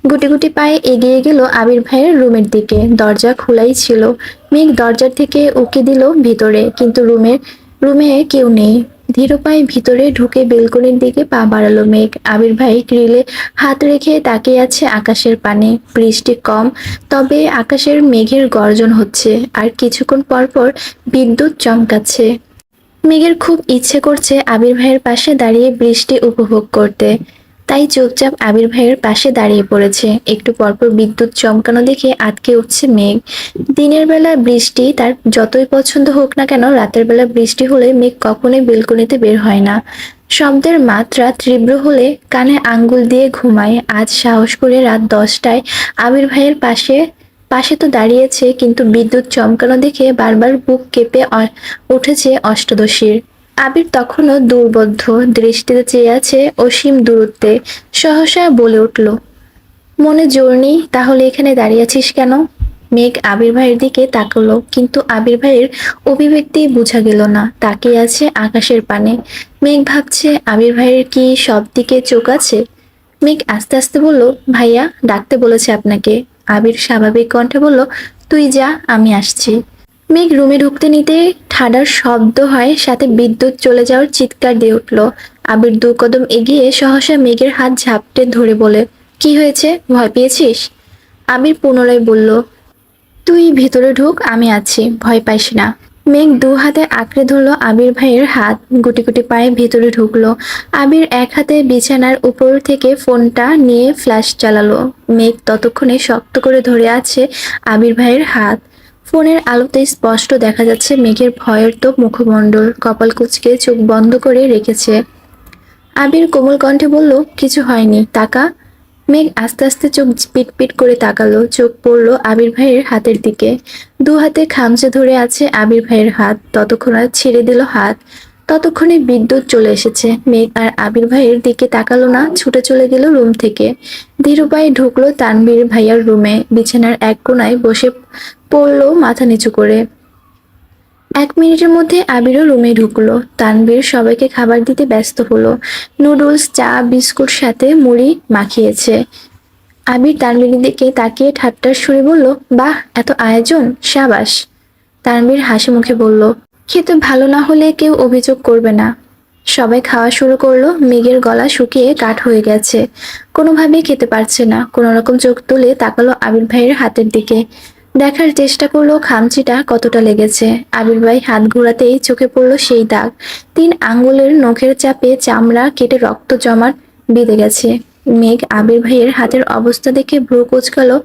গুটি গুটি পায়ে এগিয়ে গেল আবির ভাইয়ের রুমের দিকে। দরজা খোলাই ছিল। মেঘ দরজার থেকে উকি দিল ভিতরে, কিন্তু রুমে কেউ নেই। ধীর পায়ে ভিতরে ঢুকে বেলকনির দিকে পা বাড়ালো মেঘ। আবির ভাই গ্রিলে হাত রেখে তাকিয়ে আছে আকাশের পানে। বৃষ্টি কম, তবে আকাশের মেঘের গর্জন হচ্ছে, আর কিছুক্ষণ পর পর বিদ্যুৎ চমকাচ্ছে। মেঘের খুব ইচ্ছে করছে আবির ভাইয়ের পাশে দাঁড়িয়ে বৃষ্টি উপভোগ করতে, তাই চুপচাপ আবির ভাইয়ের পাশে দাঁড়িয়ে পড়েছে। একটু পরপর বিদ্যুৎ চমকানো দেখে আটকে উঠছে মেঘ। দিনের বেলা বৃষ্টি তার যতই পছন্দ হোক না কেন, রাতের বেলা বৃষ্টি হলে মেঘ কখনোই বেলকনিতে বের হয় না। শব্দের মাত্রা তীব্র হলে কানে আঙ্গুল দিয়ে ঘুমায়। আজ সাহস করে রাত 10টায় আবির ভাইয়ের পাশে পাশে তো দাঁড়িয়েছে, কিন্তু বিদ্যুৎ চমকানো দেখে বারবার বুক কেঁপে উঠেছে অষ্টাদশীর। আবির তখনও দুর্বোধ্য দৃষ্টিতে চেয়ে আছে অসীম দূরত্বে। সহসা বলে উঠল, মনে জোর নেই তাহলে এখানে দাঁড়িয়ে আছিস কেন? মেঘ আবির ভাইয়ের দিকে তাকালো, কিন্তু আবির ভাইয়ের অভিব্যক্তি বোঝা গেল না। তাকিয়ে আছে আকাশের পানে। মেঘ ভাবছে আবির ভাইয়ের কি সব দিকে চোখ আছে। মেঘ আস্তে আস্তে বলল, ভাইয়া ডাকতে বলেছে আপনাকে। আবির স্বাভাবিক কণ্ঠে বলল, তুই যা, আমি আসছি। মেঘ রুমে ঢুকতে নিতে ঠাডার শব্দ হয়, সাথে বিদ্যুৎ চলে যাওয়ার চিৎকার দিয়ে উঠল। আবির 2 কদম এগিয়ে সহসা মেঘের হাত ঝাপটে ধরে বলে, কি হয়েছে, ভয় পেয়েছিস? আবির পুনরায় বলল, তুই ভিতরে ঢুক, আমি আছি, ভয় পাইস না। মেঘ 2 হাতে আঁকড়ে ধরলো আবির ভাইয়ের হাত। গুটি গুটি পায়ে ভিতরে ঢুকলো। আবির এক হাতে বিছানার উপর থেকে ফোনটা নিয়ে ফ্ল্যাশ চালালো। মেঘ ততক্ষণে শক্ত করে ধরে আছে আবির ভাইয়ের হাত। ফোনের আলোতে স্পষ্ট দেখা যাচ্ছে মেঘের ভয়ের তো মুখমণ্ডল, কপাল কুঁচকে চোখ বন্ধ করে রেখেছে। আবির কোমল কণ্ঠে বলল, কিছু হয়নি, তাকা। মেঘ আস্তে আস্তে চোখ পিট পিট করে তাকালো। চোখ পড়লো আবির ভাইয়ের হাতের দিকে। 2 হাতে খামচে ধরে আছে আবির ভাইয়ের হাত। ততক্ষণ আর ছেড়ে দিল হাত। ততক্ষণে বিদ্যুৎ চলে এসেছে। মেঘ আর আবির ভাইয়ের দিকে তাকালো না, ছুটে চলে গেল রুম থেকে। ধীর পায়ে ঢুকলো তানভীর ভাইয়ার রুমে। বিছানার এক কোণায় বসে পড়লো মাথা নিচু করে। 1 মিনিটের মধ্যে আবিরও রুমে ঢুকলো। তানভীর সবাইকে খাবার দিতে ব্যস্ত হলো। নুডলস, চা, বিস্কুট সাথে মুড়ি মাখিয়েছে। আবির তানভীরের দিকে তাকিয়ে ঠাট্টার সুরে বলল, বাহ, এত আয়োজন, সাবাস। তানভীর হাসি মুখে বলল, খেতে ভালো না হলে কেউ অভিযোগ করবে না। সবাই খাওয়া শুরু করলো। মেঘের গলা শুকিয়ে কাঠ হয়ে গেছে, কোনোভাবেই খেতে পারছে না। কোনোরকম চোখ তুলে তাকালো আবির ভাইয়ের হাতের দিকে। দেখার চেষ্টা করলো খামচিটা কতটা লেগেছে। আবির ভাই হাত ঘোরাতেই চোখে পড়লো সেই দাগ। 3 আঙ্গুলের নখের চাপে চামড়া কেটে রক্ত জমাট বেঁধে গেছে। মেঘ আবির ভাইয়ের হাতের অবস্থা দেখে ভ্রু কুঁচকালো।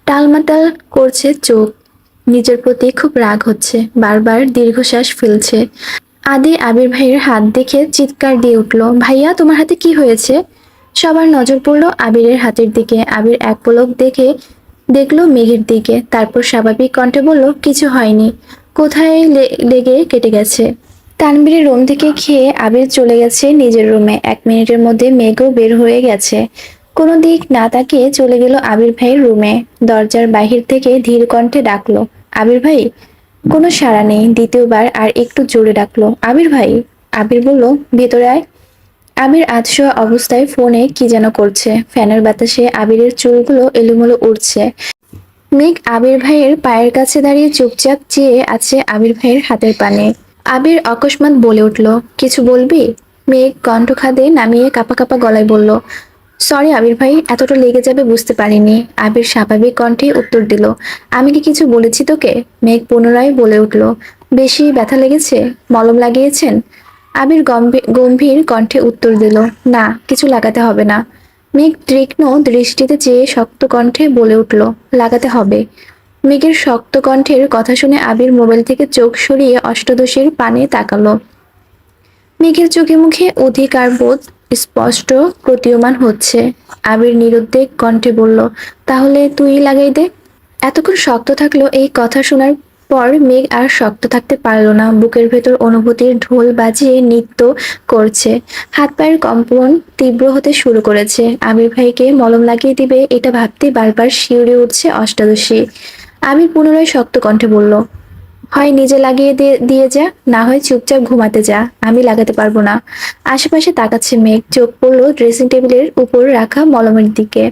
টালমাটাল করছে চোখ। নিজের প্রতি খুব রাগ হচ্ছে, বারবার দীর্ঘশ্বাস ফেলছে। আদি আবির ভাইয়ের হাত দেখে চিৎকার দিয়ে উঠল, ভাইয়া তোমার হাতে কি হয়েছে? সবার নজর পড়ল আবিরের হাতের দিকে। আবির এক পলক দেখে দেখলো মেঘের দিকে, তারপর স্বাভাবিক কণ্ঠে বলল, কিছু হয়নি। কোথায় লেগে কেটে গেছে? তানবীরের রুম থেকে খেয়ে আবির চলে গেছে নিজের রুমে। 1 মিনিটের মধ্যে মেঘও বের হয়ে গেছে। কোনো দিক না তাকিয়ে চলে গেল আবির ভাইয়ের রুমে। দরজার বাহির থেকে ধীর কণ্ঠে ডাকলো, আবির ভাই। কোনো সাড়া নেই। দ্বিতীয়বার আর একটু জোরে ডাকলো, আবির ভাই। আবির বলল, ভেতরে আয়। আবির আধশোয়া অবস্থায় ফোনে কি যেন করছে। ফ্যানের বাতাসে আবিরের চুলগুলো এলোমেলো উড়ছে। মেঘ আবির ভাইয়ের পায়ের কাছে দাঁড়িয়ে চুপচাপ চেয়ে আছে আবির ভাইয়ের হাতের পানে। আবির অকস্মাৎ বলে উঠল, কিছু বলবি? মেঘ কণ্ঠ খাদে নামিয়ে কাঁপা কাঁপা গলায় বলল, সরি আবির ভাই, এতটা লেগে যাবে বুঝতে পারিনি। আবির স্বাভাবিক কণ্ঠে উত্তর দিল, আমি কি কিছু বলেছি তোকে? মেঘ পুনরায় বলে উঠল, বেশি ব্যথা লেগেছে? মলম লাগিয়েছেন? আবির গম্ভীর কণ্ঠে উত্তর দিল, না, কিছু লাগাতে হবে না। মেঘ তীক্ষ্ণ দৃষ্টিতে চেয়ে শক্ত কণ্ঠে বলে উঠল, লাগাতে হবে। মেঘের শক্ত কণ্ঠের কথা শুনে আবির মোবাইল থেকে চোখ সরিয়ে অষ্টাদশীর পানে তাকালো। মেঘের চোখে মুখে অধিকার বোধ স্পষ্ট প্রতীয়মান হচ্ছে। আবির নিরুদ্বেগ কণ্ঠে বলল, তাহলে তুই লাগাই দে। এতক্ষণ শক্ত থাকলো। এই কথা শোনার পর মেঘ আর শক্ত থাকতে পারলো না। বুকের ভেতর অনুভূতির ঢোল বাজিয়ে নৃত্য করছে। হাত পায়ের কম্পন তীব্র হতে শুরু করেছে। আবির ভাইকে মলম লাগিয়ে দিবে এটা ভাবতে বারবার শিউরে উঠছে অষ্টাদশী। আবির পুনরায় শক্ত কণ্ঠে বলল, হয় নিজে লাগিয়ে দিয়ে যা, না হয় চুপচাপ ঘুমাতে যা, আমি লাগাতে পারবো না। আশেপাশে তাকাচ্ছে মেঘ। চোখ পড়লো ড্রেসিং টেবিলের উপর রাখা মলমের দিকে।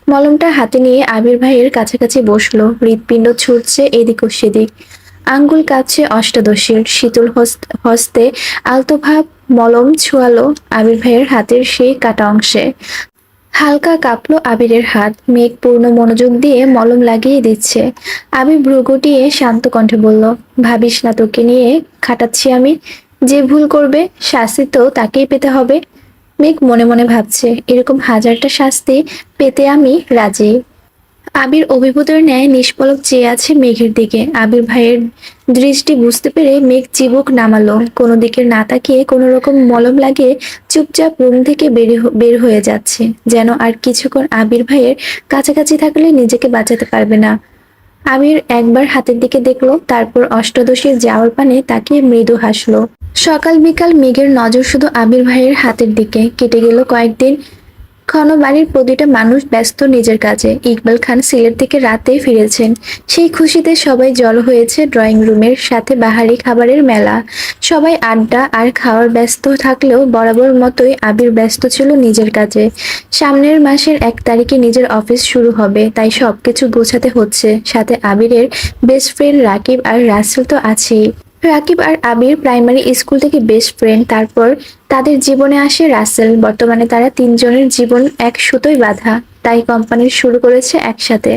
মলমটা হাতে নিয়ে আবির ভাইয়ের কাছাকাছি বসলো। হৃৎপিণ্ড ছুটছে এদিক ও সেদিক। আঙ্গুল কাঁপছে অষ্টাদশীর। শীতল হস্তে আলতো ভাব মলম ছোঁয়ালো আবির ভাইয়ের হাতের সেই কাটা অংশে। হালকা কাঁপলো আবিরের হাত। মেঘ পূর্ণ মনোযোগ দিয়ে মলম লাগিয়ে দিচ্ছে। আবির ভ্রু গুটিয়ে শান্ত কণ্ঠে বলল, ভাবিস না তোকে নিয়ে খাটাচ্ছি আমি। যে ভুল করবে শাস্তি তো তাকেই পেতে হবে। মেঘ মনে মনে ভাবছে, এরকম হাজারটা শাস্তি পেতে আমি রাজি। আবির অভিভূতের ন্যায় নিষ্পলক চেয়ে আছে মেঘের দিকে। আবির ভাইয়ের দৃষ্টি বুঝতে পেরে মেঘ চিবুক নামালো। কোনো দিকে না তাকিয়ে কোনো রকম মলম লাগিয়ে চুপচাপ রুম থেকে বের হয়ে যাচ্ছে, যেন আর কিছুক্ষণ আবির ভাইয়ের কাছাকাছি থাকলে নিজেকে বাঁচাতে পারবে না। আবির একবার হাতের দিকে দেখলো, তারপর অষ্টাদশীর যাওয়ার পানে তাকিয়ে মৃদু হাসলো। সকাল বিকাল মেঘের নজর শুধু আবির ভাইয়ের হাতের দিকে। কেটে গেল কয়েকদিন। বাড়ির প্রতিটা মানুষ ব্যস্ত নিজের কাজে। ইকবাল খান সিলেট থেকে রাতে ফিরেছেন। সেই খুশিতে সবাই জড়ো হয়েছে ড্রয়িং রুমের। সাথে বাহারি খাবারের মেলা। সবাই আড্ডা আর খাওয়ার ব্যস্ত থাকলেও বরাবর মতোই আবির ব্যস্ত ছিল নিজের কাজে। সামনের মাসের 1 তারিখে নিজের অফিস শুরু হবে, তাই সবকিছু গোছাতে হচ্ছে। সাথে আবিরের বেস্ট ফ্রেন্ড রাকিব আর রাসেল তো আছেই। রাকিব আর আবির প্রাইমারি স্কুল থেকে বেস্ট ফ্রেন্ড। তারপর তাদের জীবনে আসে রাসেল। বর্তমানে তারা 3জনের জীবন এক সুতোয় বাঁধা, তাই কোম্পানি শুরু করেছে একসাথে।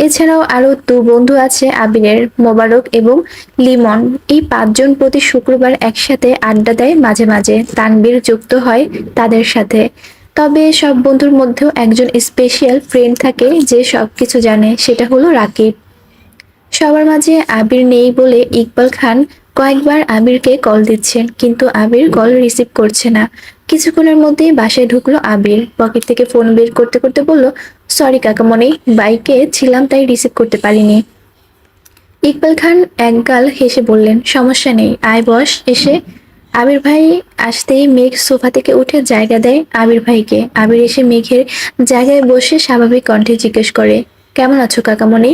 এছাড়াও আরো 2 বন্ধু আছে আবিরের, মোবারক এবং লিমন। এই 5জন প্রতি শুক্রবার একসাথে আড্ডা দেয় মাঝে মাঝে। তানবীর যুক্ত হয় তাদের সাথে। তবে সব বন্ধুর মধ্যেও একজন স্পেশাল ফ্রেন্ড থাকে যে সবকিছু জানে, সেটা হলো রাকিব। সবার মাঝে আবির নেই বলে ইকবাল খান কয়েকবার আবিরকে কল দিচ্ছেন, কিন্তু আবির কল রিসিভ করছে না। কিছুক্ষণের মধ্যেই বাসায় ঢুকলো আবির। পকেট থেকে ফোন বের করতে করতে বলল, সরি কাকামণি, বাইকে ছিলাম তাই রিসিভ করতে পারিনি। ইকবাল খান একগাল হেসে বললেন, সমস্যা নেই, আয় বস। এসে আবির ভাই আসতেই মেঘ সোফা থেকে উঠে জায়গা দেয় আবির ভাইকে। আবির এসে মেঘের জায়গায় বসে স্বাভাবিক কণ্ঠে জিজ্ঞেস করে, কেমন আছো কাকামণি?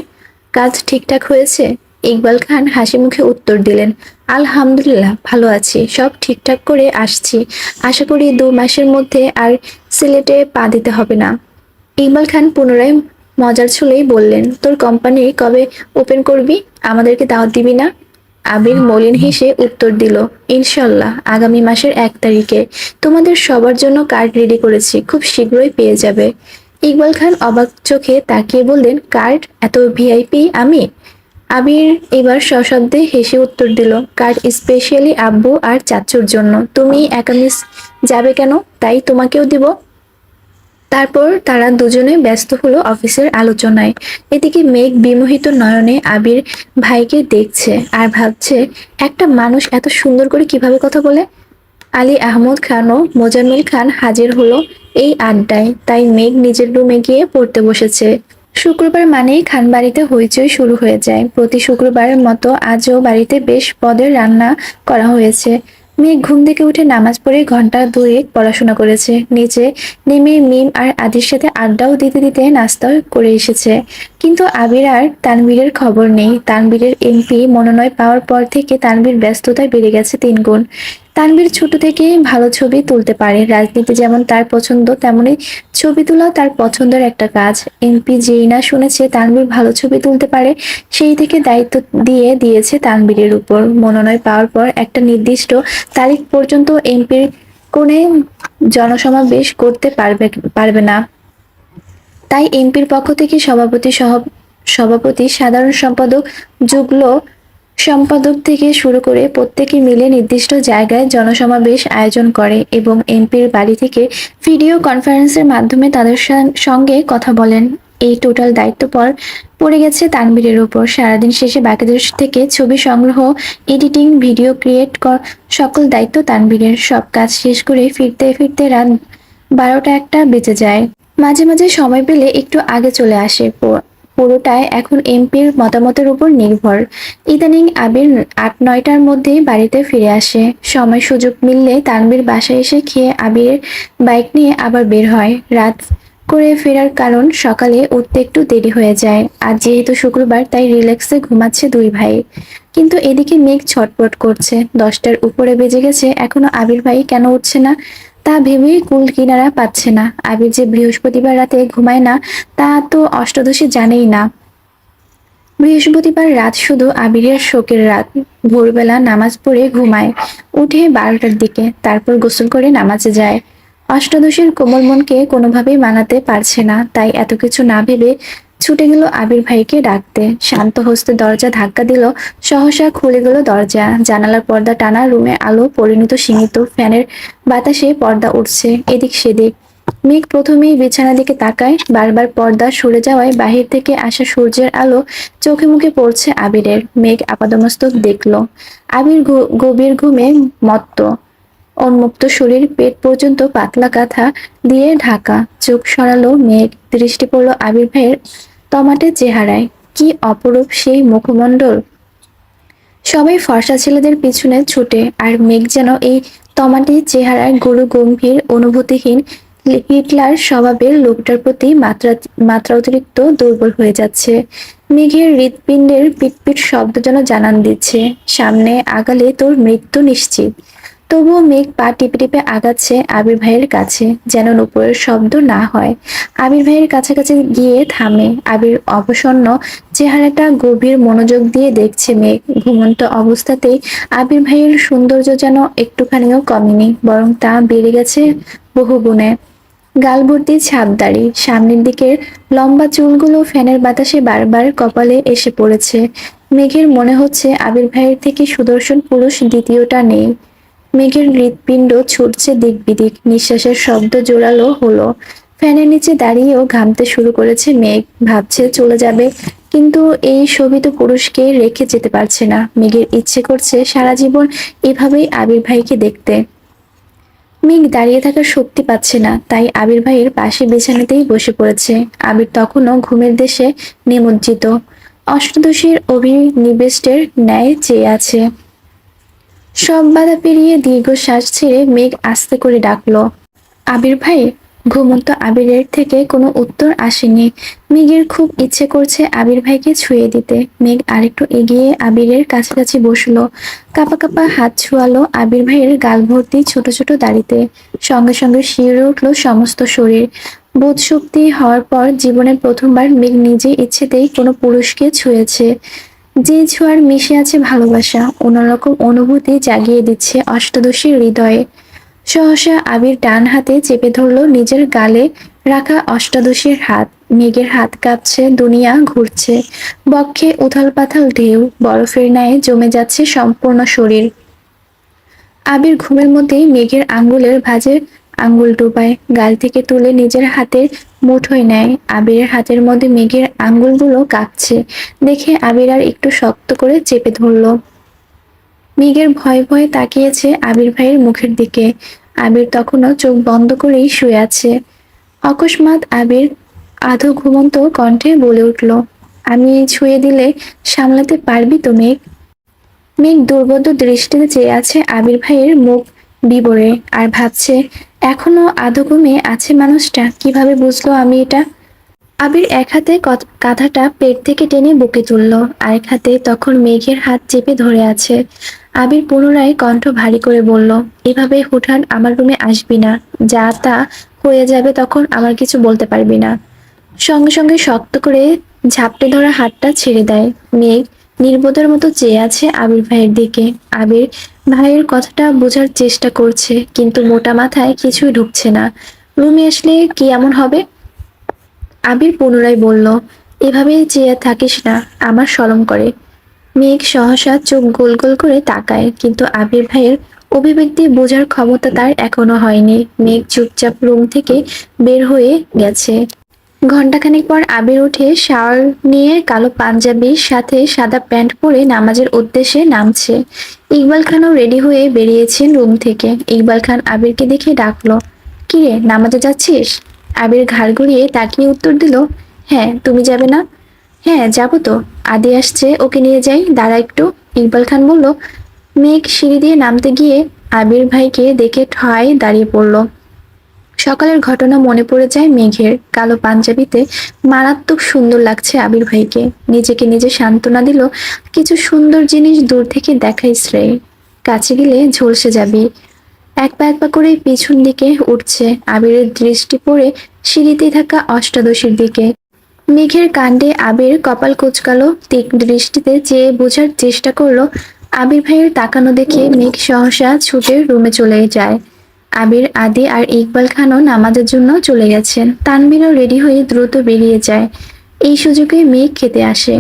কাজ ঠিকঠাক হয়েছে? ইকবাল খান হাসি মুখে উত্তর দিলেন, আলহামদুলিল্লাহ ভালো আছি, সব ঠিকঠাক করে আসছি। আশা করি 2 মাসের মধ্যে আর সিলেটে পা দিতে হবে না। ইকবাল খান পুনরায় মজার ছলেই বললেন, তোর কোম্পানি কবে ওপেন করবি? আমাদেরকে দাওয়াত দিবি না? আবির মলিন হেসে উত্তর দিল, ইনশাল্লাহ আগামী মাসের 1 তারিখে। তোমাদের সবার জন্য কার্ড রেডি করেছি, খুব শীঘ্রই পেয়ে যাবে। ইকবাল খান অবাক চোখে তাকিয়ে বললেন, কার্ড? এত ভিআইপি আমি? আবির এবার সশব্দে হেসে উত্তর দিল, কার্ড স্পেশালি আব্বু আর চাচুর জন্য। তুমি একা মিস যাবে কেন? তাই তোমাকেও দিব। তারপর তারা দুজনে ব্যস্ত হলো অফিসের আলোচনায়। এদিকে মেঘ বিমোহিত নয়নে আবির ভাইকে দেখছে আর ভাবছে, একটা মানুষ এত সুন্দর করে কিভাবে কথা বলে। আলী আহমদ খান ও মোজাম্মেল খান হাজির হলো এই আড্ডায়, তাই মেঘ নিজের রুমে গিয়ে পড়তে বসেছে। শুক্রবার মানেই খান বাড়িতে হইচই শুরু হয়ে যায়। প্রতি শুক্রবারের মতো আজও বাড়িতে বেশ পদের রান্না করা হয়েছে। মেঘ ঘুম থেকে উঠে নামাজ পড়ে ঘন্টা দুয়েক পড়াশোনা করেছে। নিচে নেমে মিম আর আদির সাথে আড্ডাও দিতে দিতে নাস্তা করে এসেছে। কিন্তু আবির আর তানভীরের খবর নেই। তানভীরের এমপি মনোনয়ন পাওয়ার পর থেকে তানভীর ব্যস্ততায় বেড়ে গেছে 3 গুণ। তানভীর ছোট থেকেই ভালো ছবি তুলতে পারে। রাজনীতি যেমন তার পছন্দ, তেমনি ছবি তোলাও তার পছন্দের একটা কাজ। এমপি যেই না শুনেছে তানভীর ভালো ছবি তুলতে পারে, সেই থেকে দায়িত্ব দিয়ে দিয়েছে তানভীরের উপর। মনোনয়ন পাওয়ার পর একটা নির্দিষ্ট তারিখ পর্যন্ত এমপির কোণে জনসমাবেশ করতে পারবে না। তাই এমপির পক্ষ থেকে সভাপতি, সাধারণ সম্পাদক, যুগ্ম সম্পাদক থেকে শুরু করে প্রত্যেকে মিলে নির্দিষ্ট জায়গায় জনসমাবেশ আয়োজন করে এবং এমপির বাড়ি থেকে ভিডিও কনফারেন্সের মাধ্যমে তাদের সঙ্গে কথা বলেন। এই টোটাল দায়িত্ব পড়ে গেছে তানভীরের উপর। সারাদিন শেষে বাকিদের থেকে ছবি সংগ্রহ, এডিটিং, ভিডিও ক্রিয়েট সকল দায়িত্ব তানভীরের। সব কাজ শেষ করে ফিরতে ফিরতে রাত 12টা-1টা বেজে যায়। মাঝে মাঝে সময় পেলে একটু আগে চলে আসে। পুরোটাই এখন এমপির মতামতের উপর নির্ভর। ইদানিং আবির 8-9টার মধ্যেই বাড়িতে ফিরে আসে। সময় সুযোগ মিললে তানভীর বাসায় এসে খেয়ে আবিরের বাইক নিয়ে আবার বের হয়। রাত করে ফেরার কারণ সকালে উঠতে একটু দেরি হয়ে যায়। আর যেহেতু শুক্রবার, তাই রিল্যাক্সে ঘুমাচ্ছে দুই ভাই। কিন্তু এদিকে মেঘ ছটফট করছে। 10টার উপরে বেজে গেছে, এখনো আবির ভাই কেন উঠছে না তা ভেবেই কুল কিনারা পাচ্ছে না। আবির যে বৃহস্পতিবার রাতে ঘুমায় না তা তো অষ্টাদশী জানেই না। বৃহস্পতিবার রাত শুধু আবিরের শোকের রাত। ভোরবেলা নামাজ পড়ে ঘুমায়, উঠে 12টার দিকে, তারপর গোসল করে নামাজে যায়। অষ্টাদশীর কোমল মনকে কোনোভাবেই মানাতে পারছে না, তাই এত কিছু না ভেবে ছুটে গেল আবির ভাইকে ডাকতে। শান্ত হস্তে দরজা ধাক্কা দিল, সহসা খুলে গেল দরজা। জানালার পর্দা টানা, রুমে আলো পরিণত সীমিত, ফ্যানের বাতাসে পর্দা উঠছে এদিক সেদিক। মেঘ প্রথমেই বিছানার দিকে তাকায়, বারবার পর্দা সরে যাওয়ায় বাহির থেকে আসা সূর্যের আলো চোখে মুখে পড়ছে আবিরের। মেঘ আপাদমস্তক দেখল আবির গভীর ঘুমে মত্ত, উন্মুক্ত শরীর, পেট পর্যন্ত পাতলা কাঁথা দিয়ে ঢাকা। চোখ সরালো মেঘ, দৃষ্টি পড়ল আবির ভাইয়ের তমাটে চেহারায়। কি অপরূপ সেই মুখমণ্ডল! সবাই ফর্সা ছেলেদের পিছনে ছুটে, আর মেঘ যেন এই তমাটি চেহারায় গুরু গম্ভীর, অনুভূতিহীন হিটলার স্বভাবের লোকটার প্রতি মাত্রা অতিরিক্ত দুর্বল হয়ে যাচ্ছে। মেঘের হৃৎপিণ্ডের পিটপিট শব্দ যেন জানান দিচ্ছে, সামনে আগালে তোর মৃত্যু নিশ্চিত। তবুও মেঘ পা টিপে টিপে আগাচ্ছে আবির ভাইয়ের কাছে, যেন উপরের শব্দ না হয়। আবির ভাইয়ের কাছাকাছি গিয়ে থামে। আবির অবসন্ন চেহারাটা গভীর মনোযোগ দিয়ে দেখছে মেঘ। ঘুমন্ত অবস্থাতেই আবির ভাইয়ের সৌন্দর্য যেন একটুখানিও কমেনি, বরং তা বেড়ে গেছে বহুগুণে। গাল ভর্তি ছাপদাড়ি, সামনের দিকের লম্বা চুলগুলো ফ্যানের বাতাসে বারবার কপালে এসে পড়েছে। মেঘের মনে হচ্ছে আবির ভাইয়ের থেকে সুদর্শন পুরুষ দ্বিতীয়টা নেই। মেঘের হৃৎপিণ্ড ছুটছে দিক বিদিক, নিঃশ্বাসের শব্দ জোরালো হলো। ফ্যানের নিচে দাঁড়িয়েও ঘামতে শুরু করেছে মেঘ। ভাবছে চলে যাবে, কিন্তু এই শোভিত পুরুষকে রেখে যেতে পারছে না। মেঘের ইচ্ছে করছে সারা জীবন এভাবেই আবির ভাইকে দেখতে। মেঘ দাঁড়িয়ে থাকার শক্তি পাচ্ছে না, তাই আবির ভাইয়ের পাশে বিছানাতেই বসে পড়েছে। আবির তখনও ঘুমের দেশে নিমজ্জিত, অষ্টাদশীর অভিনিবেশের ন্যায় চেয়ে আছে। সব বাধা পেরিয়ে দীর্ঘশ্বাস ছেড়ে মেঘ আস্তে করে ডাকলো, আবির ভাই। ঘুমন্ত আবিরের থেকে কোনো উত্তর আসেনি। মেঘের খুব ইচ্ছে করছে আবির ভাইকে ছুঁয়ে দিতে। মেঘ আরেকটু এগিয়ে আবিরের কাছাকাছি বসলো, কাঁপা কাঁপা হাত ছোঁয়ালো আবির ভাইয়ের গাল ভর্তি ছোট ছোট দাড়িতে। সঙ্গে সঙ্গে শিউরে উঠল সমস্ত শরীর। বোধশক্তি হওয়ার পর জীবনে প্রথমবার মেঘ নিজে ইচ্ছেতেই কোনো পুরুষকে ছুঁয়েছে, যে ছোঁয়ার মিশে আছে ভালোবাসা। অন্যরকম অনুভূতি জাগিয়ে দিচ্ছে অষ্টাদশীর হৃদয়ে। সহসা আবির ডান হাতে চেপে ধরলো নিজের গালে রাখা অষ্টাদশীর হাত। মেঘের হাত কাঁপছে, দুনিয়া ঘুরছে, বক্ষে উথাল পাথাল ঢেউ, বরফের ন্যায় জমে যাচ্ছে সম্পূর্ণ শরীর। আবির ঘুমের মধ্যেই মেঘের আঙ্গুলের ভাঁজে আঙ্গুল ডুবায়, গাল থেকে তুলে নিজের হাতের মুঠোয় নেয়। আবিরের হাতের মধ্যে মেঘের আঙ্গুলগুলো কাঁপছে দেখে আবির আর একটু শক্ত করে চেপে ধরল। মেঘের ভয়ে ভয়ে তাকিয়েছে আবির ভাইয়ের মুখের দিকে। আবির তখনও চোখ বন্ধ করেই শুয়ে আছে। অকস্মাৎ আবির আধো ঘুমন্ত কণ্ঠে বলে উঠল, আমি ছুঁয়ে দিলে সামলাতে পারবি তো মেঘ? মেঘ দুর্বোধ্য দৃষ্টিতে চেয়ে আছে আবির ভাইয়ের মুখ বিবরে, আর ভাবছে এখনো আধো ঘুমে আছে মানুষটা, কিভাবে বুঝলো আমি এটা? আবির এক হাতে কাঁথাটা পেট থেকে টেনে বুকে তুলল, আরেক হাতে তখন মেঘের হাত চেপে ধরে আছে। আবির পুনরায় কণ্ঠ ভারী করে বলল, এভাবে হুটহাট আমার রুমে আসবি না, যা তা হয়ে যাবে তখন আমার কিছু বলতে পারবি না। সঙ্গে সঙ্গে শক্ত করে ঝাপটে ধরা হাতটা ছেড়ে দেয়। মেঘ নির্বোধের মতো চেয়ে আছে আবির ভাইয়ের দিকে। আবির ভাইয়ের কথাটা বোঝার চেষ্টা করছে, কিন্তু মোটা মাথায় কিছুই ঢুকছে না। রুমে আসলে কি এমন হবে? আবির পুনরায় বলল, এভাবে চেয়ে থাকিস না, আমার শরম করে। মেঘ সহসা চোখ গোল গোল করে তাকায়, কিন্তু আবির ভাইয়ের অভিব্যক্তি বোঝার ক্ষমতা তার এখনো হয়নি। মেঘ চুপচাপ রুম থেকে বের হয়ে গেছে। ঘণ্টাখানেক পর আবির উঠে শাওয়ার নিয়ে কালো পাঞ্জাবির সাথে সাদা প্যান্ট পরে নামাজের উদ্দেশ্যে নামছে। ইকবাল খানও রেডি হয়ে বেরিয়েছেন রুম থেকে। ইকবাল খান আবিরকে দেখে ডাকলো, কিরে নামাজে যাচ্ছিস? আবির ঘাড় ঘুরিয়ে তাকিয়ে উত্তর দিল, হ্যাঁ, তুমি যাবে না? হ্যাঁ যাবো তো, আদি আসছে, ওকে নিয়ে যাই, দাঁড়া একটু। ইকবাল খান বলল। মেঘ সিঁড়ি দিয়ে নামতে গিয়ে আবির ভাইকে দেখে ঠায় দাঁড়িয়ে পড়ল। সকালের ঘটনা মনে পড়ে যায় মেঘের। কালো পাঞ্জাবিতে মারাত্মক সুন্দর লাগছে আবির ভাইকে। নিজেকে নিজে সান্ত্বনা দিল, কিছু সুন্দর জিনিস দূর থেকে দেখাই শ্রেয়, কাছে গেলে ঝলসে যাবি। এক পা এক পা করে পিছন দিকে উঠছে। আবিরের দৃষ্টি পড়ে সিঁড়িতে থাকা অষ্টাদশীর দিকে। মেঘের কাণ্ডে আবির কপাল কুঁচকালো, তীক্ষ্ণ দৃষ্টিতে চেয়ে বোঝার চেষ্টা করলো। আবির ভাইয়ের তাকানো দেখে মেঘ সহসা ছুটে রুমে চলে যায়। আবির, আদি আর ইকবাল খানও নামাজের জন্য চলে গেছেন। তানভীরও রেডি হয়ে দ্রুত বেরিয়ে যায়। এই সুযোগে মেঘ খেতে আসে।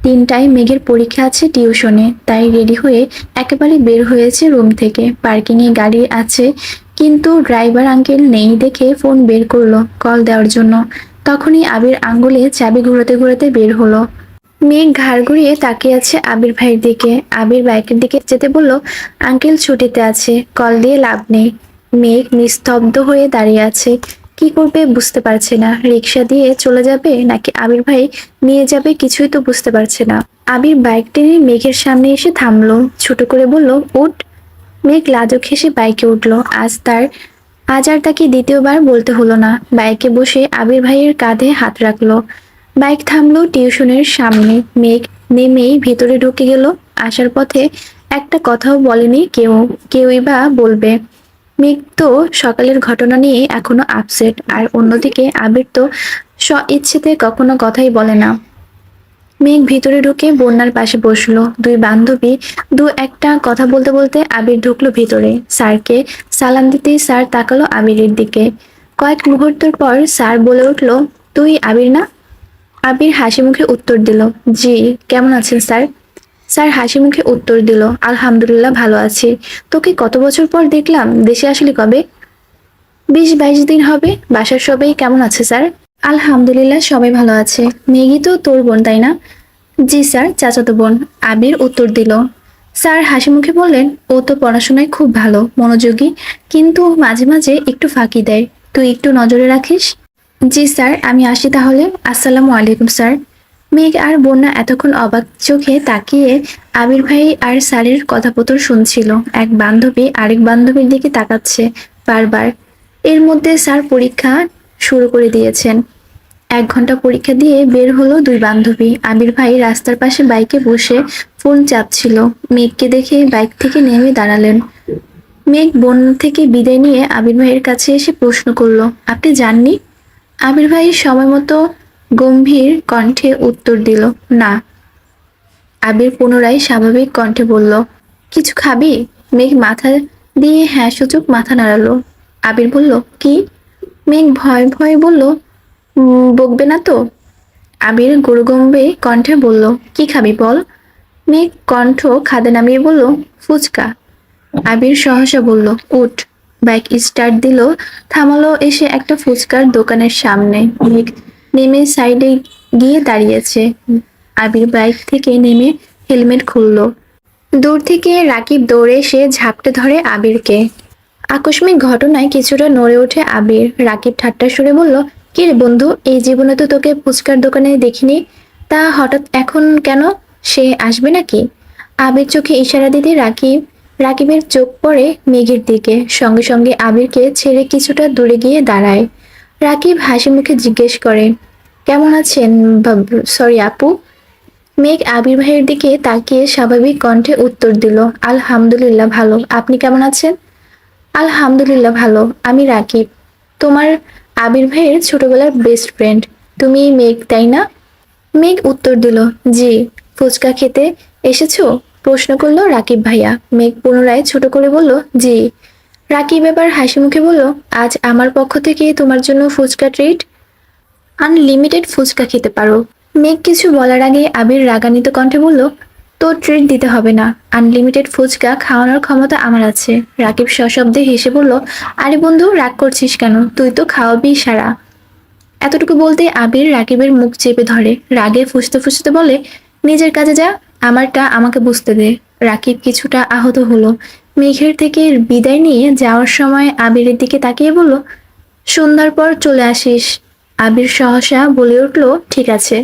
3টায় মেঘের পরীক্ষা আছে টিউশনে, তাই রেডি হয়ে একেবারে বের হয়েছে রুম থেকে। পার্কিংয়ে গাড়ি আছে, কিন্তু ড্রাইভার আঙ্কেল নেই দেখে ফোন বের করলো কল দেওয়ার জন্য। তখনই আবির আঙ্গুলে চাবি ঘুরাতে ঘুরাতে বের হলো। মেঘ ঘাড় ঘুরিয়ে তাকিয়ে আছে আবির ভাইয়ের দিকে। আবির বাইকের দিকে যেতে বলল, আঙ্কেল ছুটিতে আছে, কল দিয়ে লাভ নেই। মেঘ নিস্তব্ধ হয়ে দাঁড়িয়ে আছে, কি করবে বুঝতে পারছে না। রিক্সা দিয়ে চলে যাবে নাকি আবির ভাই নিয়ে যাবে কিছুই তো বুঝতে পারছে না। আবির বাইক টেনে মেঘের সামনে এসে থামলো, ছোট করে বলল, উঠ। মেঘ লাজুক হেসে বাইকে উঠলো। আজ আর তাকে দ্বিতীয়বার বলতে হলো না। বাইকে বসে আবির ভাইয়ের কাঁধে হাত রাখলো। বাইক থামলো টিউশনের সামনে। মেঘ নেমেই ভিতরে ঢুকে গেল। আসার পথে একটা কথাও বলেনি কেউই বা বলবে। মেঘ তো সকালের ঘটনা নিয়ে এখনো আপসেট, আর অন্যদিকে আবির তো ইচ্ছেতে কখনো কথাই বলে না। মেঘ ভিতরে ঢুকে বন্যার পাশে বসলো। দুই বান্ধবী দু একটা কথা বলতে বলতে আবির ঢুকলো ভিতরে। স্যারকে সালাম দিতেই স্যার তাকালো আবিরের দিকে। কয়েক মুহূর্তের পর স্যার বলে উঠল, তুই আবির না? আবির হাসি মুখে উত্তর দিল, জি। কেমন আছেন স্যার? স্যার হাসি মুখে উত্তর দিল, আলহামদুলিল্লাহ ভালো আছি। তোকে কত বছর পর দেখলাম, দেশে আসলি কবে? 20-22 দিন হবে। বাসার সবাই কেমন আছে স্যার? আলহামদুলিল্লাহ সবাই ভালো আছে। মেঘি তো তোর বোন তাই না? জি স্যার, চাচাতো বোন। আবির উত্তর দিল। স্যার হাসি মুখে বললেন, ও তো পড়াশোনায় খুব ভালো, মনোযোগী, কিন্তু মাঝে মাঝে একটু ফাঁকি দেয়, তুই একটু নজরে রাখিস। জি স্যার, আমি আসি তাহলে। আসসালামু আলাইকুম স্যার। মেঘ আর বন্যা এতক্ষণ অবাক চোখে তাকিয়ে আবির ভাই আর স্যারের কথাপত্র শুনছিল। এক বান্ধবী আরেক বান্ধবীর দিকে তাকাচ্ছে বারবার। এর মধ্যে স্যার পরীক্ষা শুরু করে দিয়েছেন। 1 ঘন্টা পরীক্ষা দিয়ে বের হলো দুই বান্ধবী। আবির ভাই রাস্তার পাশে বাইকে বসে ফোন চাপছিল। মেঘকে দেখে বাইক থেকে নেমে দাঁড়ালেন। মেঘ বন্যা থেকে বিদায় নিয়ে আবির ভাইয়ের কাছে এসে প্রশ্ন করলো, আপনি যাননি? আবির ভাই সময় মতো গম্ভীর কণ্ঠে উত্তর দিল, না। আবির পুনরায় স্বাভাবিক কণ্ঠে বলল, কিছু খাবি? মেঘ মাথা দিয়ে হ্যাঁ সূচক মাথা নাড়ালো। আবির বলল, কি? মেঘ ভয় ভয়ে বলল, বকবে না তো? আবির গুরুগম্ভীর কণ্ঠে বলল, কি খাবি বল? মেঘ কণ্ঠ খাদে নামিয়ে বলল, ফুচকা। আবির সহসা বলল, উঠ। বাইক স্টার্ট দিল, থামালো এসে একটা ফুচকার দোকানের সামনে। মেঘ নেমে সাইডে গিয়ে দাঁড়িয়েছে। আবির বাইক থেকে নেমে হেলমেট খুললো। দূর থেকে রাকিব দৌড়ে এসে ঝাপটে ধরে আবিরকে। আকস্মিক ঘটনায় কিছুটা নড়ে ওঠে আবির। রাকিব ঠাট্টা সুরে বলল, কি রে বন্ধু, এই জীবনে তো তোকে ফুচকার দোকানে দেখিনি, তা হঠাৎ এখন কেন? সে আসবে নাকি? আবির চোখে ইশারা দিতে রাকিবের চোখ পড়ে মেঘের দিকে। সঙ্গে সঙ্গে আবিরকে ছেড়ে কিছুটা দূরে গিয়ে দাঁড়ায়। রাকিব হাসি মুখে জিজ্ঞেস করে, কেমন আছেন সরি আপু? মেঘ আবির ভাইয়ের দিকে তাকিয়ে স্বাভাবিক কণ্ঠে উত্তর দিল, আলহামদুলিল্লাহ ভালো, আপনি কেমন আছেন? আলহামদুলিল্লাহ ভালো, আমি রাকিব, তোমার আবির ভাইয়ের ছোটবেলার বেস্ট ফ্রেন্ড। তুমি মেঘ, তাই না? মেঘ উত্তর দিল, জি। ফুচকা খেতে এসেছো? প্রশ্ন করলো রাকিব ভাইয়া। মেঘ পুনরায় ছোট করে বলল, জি। রাকিব এবার হাসি মুখে বলল, আজ আমার পক্ষ থেকে তোমার জন্য ফুচকা ট্রিট, আনলিমিটেড ফুচকা খেতে পারো। মেঘ কিছু বলার আগে আবির রাগান্বিত কণ্ঠে বলল, তোর ট্রিট দিতে হবে না, আনলিমিটেড ফুচকা খাওয়ানোর ক্ষমতা আমার আছে। রাকিব সশব্দে হেসে বলল, আরে বন্ধু, রাগ করছিস কেন? তুই তো খাওয়াবি সারা। এতটুকু বলতে আবির রাকিবের মুখ চেপে ধরে। রাগে ফুঁসতে ফুঁসতে বলে, নিজের কাজে যা, আমারটা আমাকে বুঝতে দে। রাকিব কিছুটা আহত হলো। মেঘের থেকে বিদায় নিয়ে যাওয়ার সময় আবিরের দিকে তাকিয়ে বলল, সন্ধ্যার পর চলে আসিস। আবির সহসা বলে উঠল, ঠিক আছে।